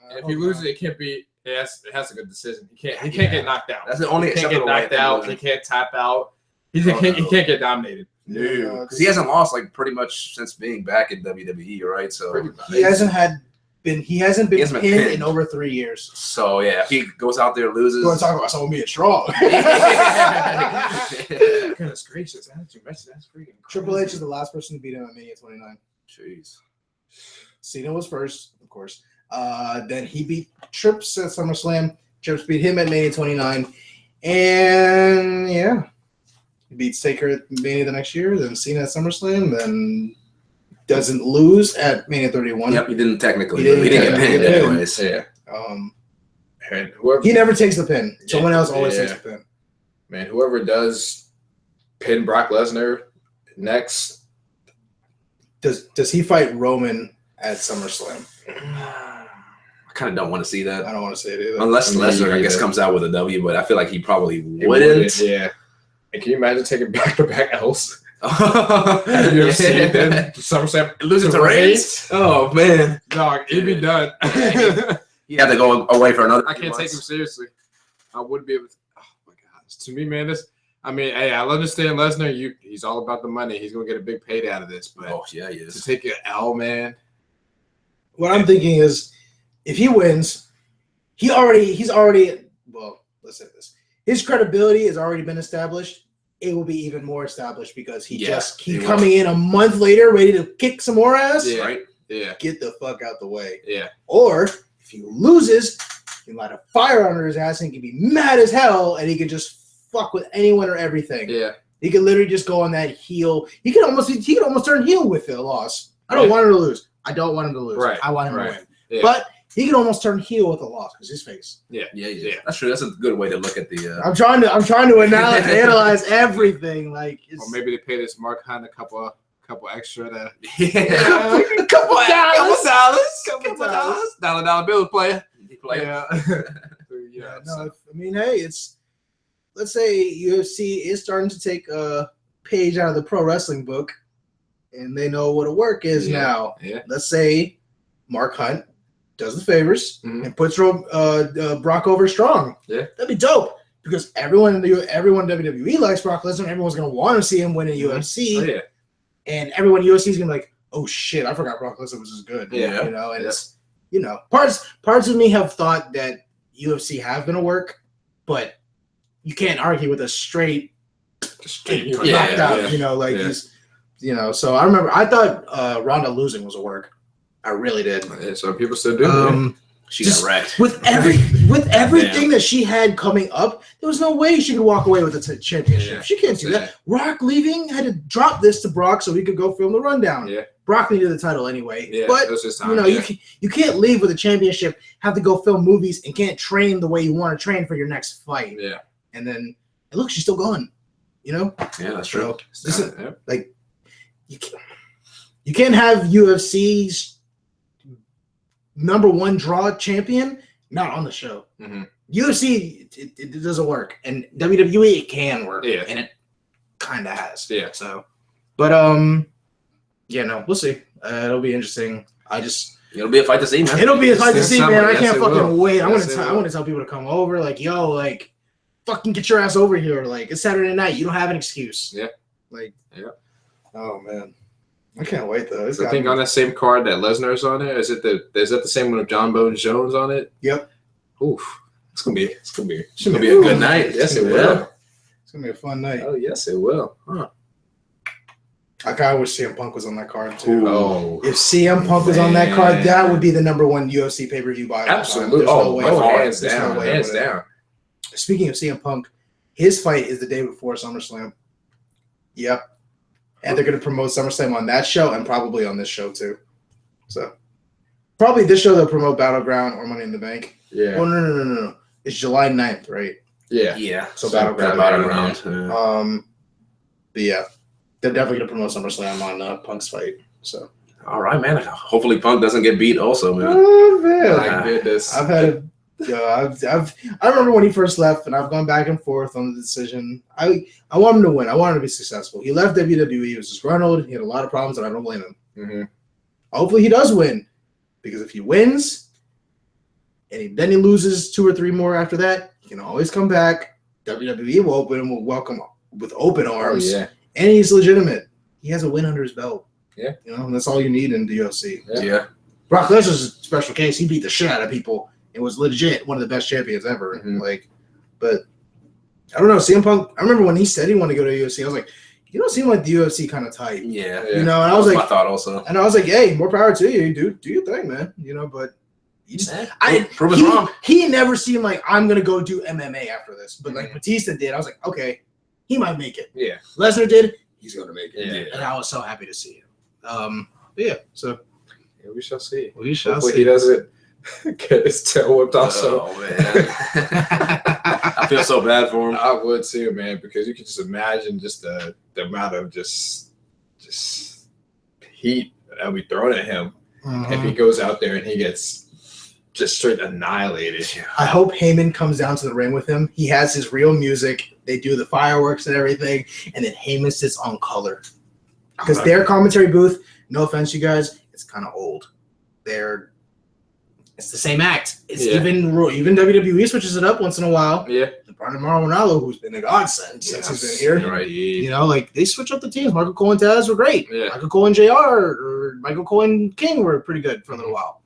And if he loses, it can't be. It has a good decision. He can't get knocked out. That's the only. He can't get knocked out. He can't tap out. He can't get dominated. No, because he hasn't lost like pretty much since being back in WWE, right? So he hasn't been pinned in over 3 years. So yeah, if he goes out there and loses, we're talking about someone being strong. Goodness gracious, that's freaking. Triple H is the last person to beat him at Mania 29. Jeez. Cena was first, of course. Then he beat Trips at SummerSlam. Trips beat him at Mania 29. And yeah, he beats Taker at Mania the next year. Then Cena at SummerSlam. Then doesn't lose at Mania 31. Yep, he didn't technically. He didn't get pinned anyways. Yeah. He never takes the pin. Someone else always takes the pin. Man, whoever does pin Brock Lesnar next. Does he fight Roman at SummerSlam? I kind of don't want to see that. I don't want to see it either. Unless Lesnar, I guess, comes out with a W, but I feel like he probably wouldn't. Yeah. And can you imagine taking back-to-back L's? UFC, then SummerSlam, losing to Reigns? Oh, man. Dog, he'd be done. You have to go away for another. I can't take him seriously. I wouldn't be able to. Oh, my God. To me, man, hey, I understand Lesnar. He's all about the money. He's going to get a big payday out of this. But he is. To take an L, man. What I'm thinking is, if he wins, he's already. Well, let's say this: his credibility has already been established. It will be even more established because he's coming in a month later, ready to kick some more ass. Yeah. Right. Yeah. Get the fuck out the way. Yeah. Or if he loses, he can light a fire under his ass and he can be mad as hell, and he can just fuck with anyone or everything. Yeah. He can literally just go on that heel. He can almost turn heel with the loss. I don't want him to lose. I don't want him to lose. Right. I want him to win. Yeah. But he can almost turn heel with a loss because his face. Yeah. That's true. That's a good way to look at the. I'm trying to analyze everything. Like, or maybe they pay this Mark Hunt a couple extra to. A couple dollars. Dollar bill player. Yeah. Hey, let's say UFC is starting to take a page out of the pro wrestling book, and they know what a work is now. Yeah. Let's say Mark Hunt does the favors and puts Brock over strong. Yeah, that'd be dope because everyone in WWE likes Brock Lesnar. Everyone's gonna want to see him win in UFC. Oh, yeah. And everyone in UFC is gonna be like, oh shit, I forgot Brock Lesnar was as good. Yeah, you know, and it's parts of me have thought that UFC have been a work, but you can't argue with a straight knocked out. You know, like he's, you know. So I thought Ronda losing was a work. I really did. Yeah, so people still do. She got wrecked with everything that she had coming up. There was no way she could walk away with the championship. Yeah, she can't do that. Rock leaving had to drop this to Brock so he could go film the rundown. Yeah, Brock needed the title anyway. Yeah, but time, you know you can't leave with a championship, have to go film movies, and can't train the way you want to train for your next fight. Yeah, and then look, she's still gone. You know. Yeah, that's true. So like you can't have UFC's #1 draw champion not on the show. UFC it doesn't work, and WWE it can work, and it kind of has. Yeah. So, but yeah, no, we'll see. It'll be interesting. It'll be a fight to see, man. It'll be a fight to see, man. I can't fucking wait. I want to tell people to come over. Like, yo, like, fucking get your ass over here. Like, it's Saturday night. You don't have an excuse. Yeah. Like, oh man. I can't wait though. I think on that same card that Lesnar's on it, is that the same one of John Bones Jones on it? Yep. Oof. It's gonna be a good night. Yes, it will. It's gonna be a fun night. Oh yes, it will. Huh. I kind of wish CM Punk was on that card too. Oh, if CM Punk was on that card, that would be the #1 UFC pay-per-view buy. Absolutely. Hands down. Hands down. Speaking of CM Punk, his fight is the day before SummerSlam. Yep. And they're going to promote SummerSlam on that show and probably on this show too. So probably this show they'll promote Battleground or Money in the Bank. Yeah. Oh, no. It's July 9th, right? Yeah. Yeah. So Battleground. Yeah. But yeah, they're definitely going to promote SummerSlam on Punk's fight. So. All right, man. Hopefully Punk doesn't get beat also, man. Oh, man. My goodness. I've had I remember when he first left, and I've gone back and forth on the decision. I want him to win. I want him to be successful. He left WWE. He was disgruntled. He had a lot of problems, and I don't blame him. Hopefully, he does win, because if he wins, and then he loses 2 or 3 more after that, he can always come back. WWE will welcome with open arms, and he's legitimate. He has a win under his belt. Yeah, you know, and that's all you need in the UFC. Yeah. Brock Lesnar's a special case. He beat the shit out of people. It was legit one of the best champions ever. But I don't know. CM Punk, I remember when he said he wanted to go to UFC, I was like, you don't seem like the UFC kind of type. Yeah. You know, and I was like, I thought also. And I was like, hey, more power to you, dude. Do your thing, man. You know, but you just, prove us wrong. He never seemed like I'm gonna go do MMA after this. But like Batista did, I was like, okay, he might make it. Yeah. Lesnar did, he's gonna make it. Yeah. And I was so happy to see him. Yeah. So we shall see. Hopefully he doesn't get his tail whipped off. Oh man, I feel so bad for him. I would too, man, because you can just imagine just the amount of just heat that'll be thrown at him if he goes out there and he gets just straight annihilated. I hope Heyman comes down to the ring with him. He has his real music. They do the fireworks and everything, and then Heyman sits on color because their commentary booth. No offense, you guys, it's kind of old. It's the same act. It's even WWE switches it up once in a while. Yeah. Brandon Maranello, who's been a godsend since he's been here. Right. You know, like they switch up the teams. Michael Cole and Taz were great. Yeah. Michael Cole and JR or Michael Cole and King were pretty good for a little while.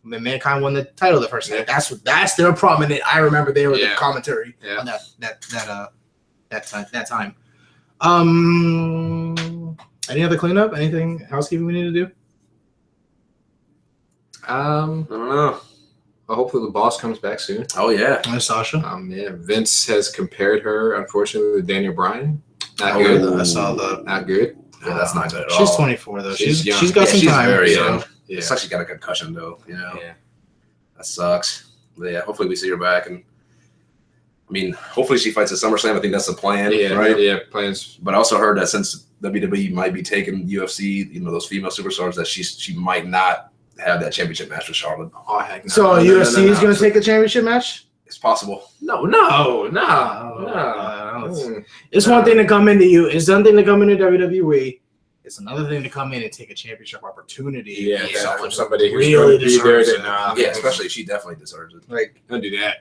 And then Mankind won the title the first night. That's their prominent. I remember they were the commentary on that time. Any other cleanup? Anything housekeeping we need to do? I don't know. Well, hopefully the boss comes back soon. Oh yeah. Hi, Sasha. Vince has compared her, unfortunately, to Daniel Bryan. Not good. I saw that. Not good. Yeah, that's not good at all. She's 24 though. She's got some she's time. Very young. Yeah. It's like she got a concussion though. You know. Yeah. That sucks. But yeah. Hopefully we see her back, and I mean, hopefully she fights at SummerSlam. I think that's the plan. Yeah. Right. Yeah. Plans. But I also heard that since WWE might be taking UFC, you know, those female superstars, that she might not have that championship match with Charlotte. Oh heck no. So UFC is going to take the championship match? It's possible. No. It's one thing to come into WWE. It's another thing to come in and take a championship opportunity. Yeah, from somebody who's really deserves it. Yeah, especially she definitely deserves it. Like, don't do that.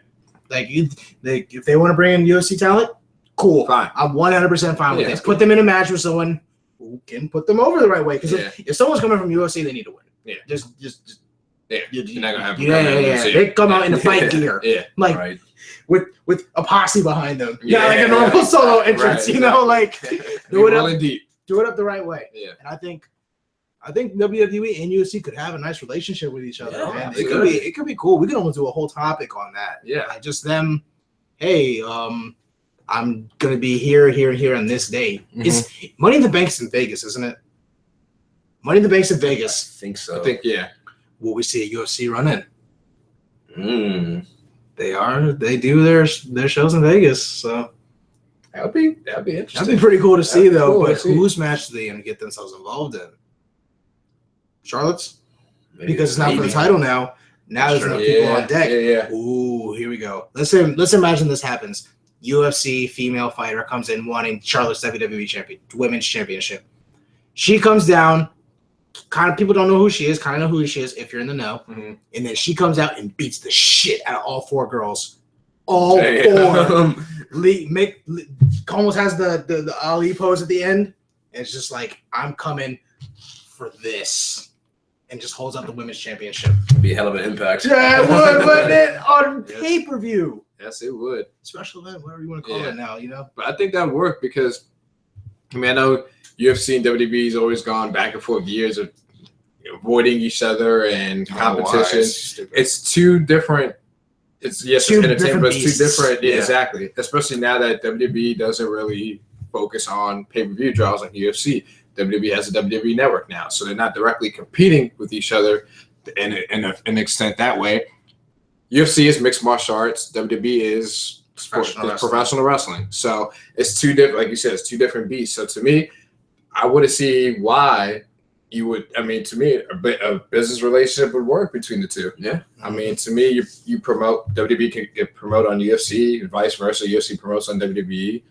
Like, if they want to bring in UFC talent, cool. Fine. I'm 100% fine with it. Put them in a match with someone who can put them over the right way. Because if someone's coming from UFC, they need to win. Yeah. Just you're not gonna have They come out in the fight gear. Like with a posse behind them. Yeah, like a normal solo entrance, you know, like do it up the right way. Yeah. And I think WWE and UFC could have a nice relationship with each other. Yeah, it could be cool. We could almost do a whole topic on that. Yeah. Like just them, hey, I'm gonna be here on this date. Is Money in the Bank's in Vegas, isn't it? Money in the Bank's in Vegas. I think so. Will we see a UFC run in? They do their shows in Vegas, so that'd be interesting. That'd be pretty cool to see, though. Cool but whose match are they gonna get themselves involved in? Charlotte's? Because it's not for the title now. Now there's enough people on deck. Yeah. Ooh, here we go. Let's imagine this happens. UFC female fighter comes in wanting Charlotte's WWE women's championship. She comes down. Kind of people don't know who she is. Kind of know who she is if you're in the know. And then she comes out and beats the shit out of all four girls. All four. Almost has the Ali pose at the end. And it's just like, I'm coming for this. And just holds up the women's championship. It'd be a hell of an impact. Yeah, it would, wouldn't it? On pay-per-view. Yes, it would. Special event, whatever you want to call it now, you know? But I think that worked because, I know UFC and WWE has always gone back and forth years of avoiding each other and competition. It's two different. It's entertainment, but it's two different. Yeah, exactly. Especially now that WWE doesn't really focus on pay-per-view draws like UFC. WWE has a WWE network now, so they're not directly competing with each other in an extent that way. UFC is mixed martial arts. WWE is professional wrestling. So it's two different, like you said, it's two different beasts. So to me, I wouldn't see why you would. To me, a business relationship would work between the two. Yeah. To me, you promote WWE can promote on UFC, and vice versa. UFC promotes on WWE.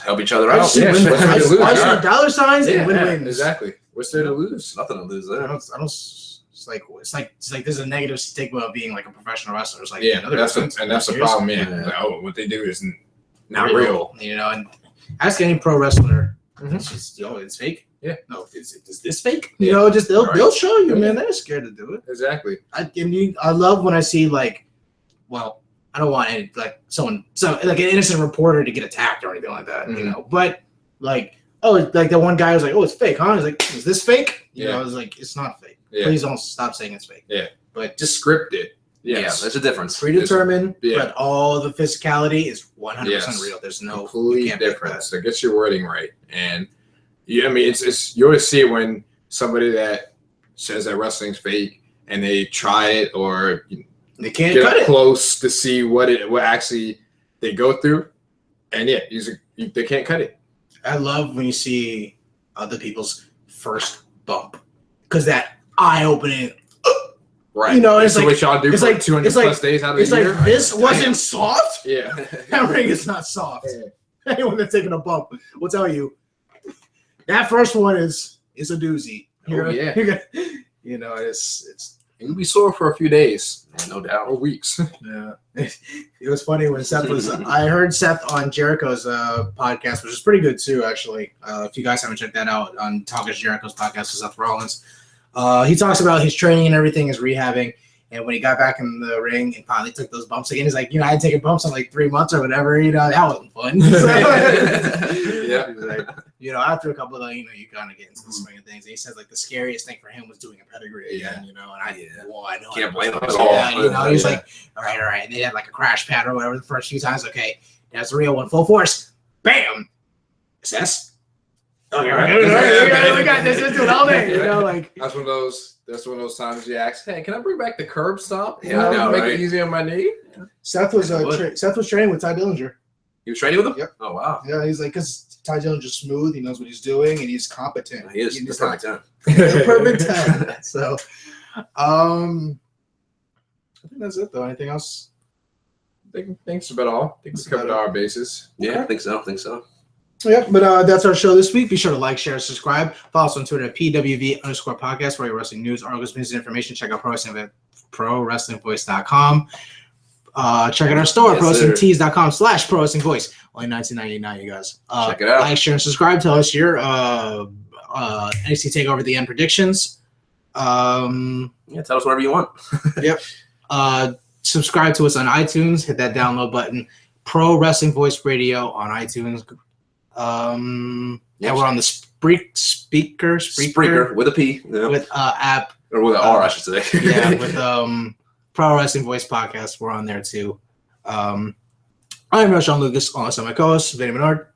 Help each other out. Why dollar signs and win-wins? Exactly. What's there to lose? Nothing to lose there. It's like there's a negative stigma of being like a professional wrestler. It's like that's the problem. Like, what they do is not real. You know, and ask any pro wrestler. It's just it's fake. Yeah. No, is this fake? You know, just they'll show you, man. They're scared to do it. Exactly. I love when I see I don't want any like an innocent reporter to get attacked or anything like that, you know. But like the one guy was like, "Oh, it's fake, huh?" He's like, "Is this fake?" You know, I was like, "It's not fake. Please don't stop saying it's fake." Yeah, but just scripted. Yes. Yeah, there's a difference. Predetermined, but all the physicality is 100% real. There's no complete difference. So get your wording right, and it's you always see it when somebody that says that wrestling's fake and they try it or. They can't get cut up close to see what actually they go through, and they can't cut it. I love when you see other people's first bump because that eye-opening, right? You know, it's like what y'all do for like 200 plus days out of the year. Like this wasn't soft. Yeah, that ring is not soft. Yeah. Anyone that's taking a bump will tell you that first one is a doozy. You know, it's. You'll be sore for a few days, no doubt, or weeks. Yeah, it was funny when Seth was. I heard Seth on Jericho's podcast, which is pretty good too, actually. If you guys haven't checked that out, on Talk is Jericho's podcast with Seth Rollins, he talks about his training and everything, his rehabbing, and when he got back in the ring and finally took those bumps again, he's like, I had taken bumps in like 3 months or whatever. You know, that wasn't fun. Yeah. After a couple of you kind of get into the swing of things. And he says like the scariest thing for him was doing a pedigree again. And I know can't blame him at all. He's like, all right, and they had like a crash pad or whatever the first few times. Okay, that's the real one, full force, bam, assess. Okay, we got this. Let's do it all day. That's one of those times you ask, hey, can I bring back the curb stomp? Make it easy on my knee. Seth was training with Ty Dillinger. He was training with him? Yep. Oh, wow. Yeah, he's like, because Ty Dillinger's smooth. He knows what he's doing, and he's competent. He is. He's perfect 10. Perfect 10. So, I think that's it, though. Anything else? I think that's about all. I think we covered our bases. Yeah, I think so. Yep, but that's our show this week. Be sure to like, share, subscribe. Follow us on Twitter at PWV_podcast for your wrestling news, articles, news, and information. Check out ProWrestlingVoice.com. Check out our store, ProWrestlingTees.com/ProWrestlingVoice. Only $19.99, you guys. Check it out. Like, share, and subscribe. Tell us your NXT TakeOver The End predictions. Tell us whatever you want. Yep. Subscribe to us on iTunes. Hit that download button. Pro Wrestling Voice Radio on iTunes. And we're on the Spreaker with a P. Yeah. With app. Or with an R, I should say. Yeah, with Pro Wrestling Voice Podcast. We're on there too. I'm Sean Lucas, also my co-host, Vinny Menard.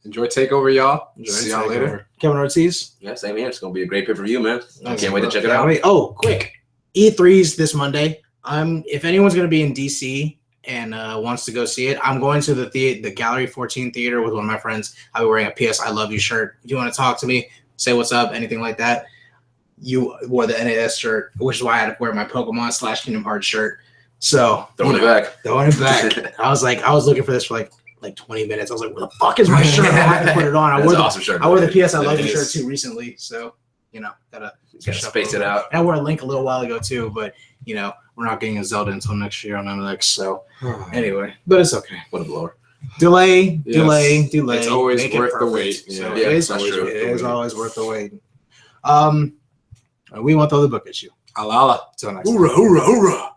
Enjoy TakeOver, y'all. See y'all later. Kevin Ortiz. Yeah, same here. It's going to be a great pay-per-view, man. I can't wait to check it out. Oh, quick. E3's this Monday. If anyone's going to be in DC and wants to go see it, I'm going to the Gallery 14 Theater with one of my friends. I'll be wearing a PS I Love You shirt. If you want to talk to me, say what's up, anything like that. You wore the NAS shirt, which is why I had to wear my Pokemon / Kingdom Hearts shirt. So throwing it back. I was looking for this for like 20 minutes. I was like, where the fuck is my shirt? I had to put it on. I wore the PS I Love You shirt too recently. So, gotta space it out. And I wore a Link a little while ago too, but we're not getting a Zelda until next year on NX. So anyway, but it's okay. What a blower. Delay. It's always worth the wait. So it is always worth the wait. We won't throw the book at you. Alala. Till next time. Hoorah, hoorah, hoorah.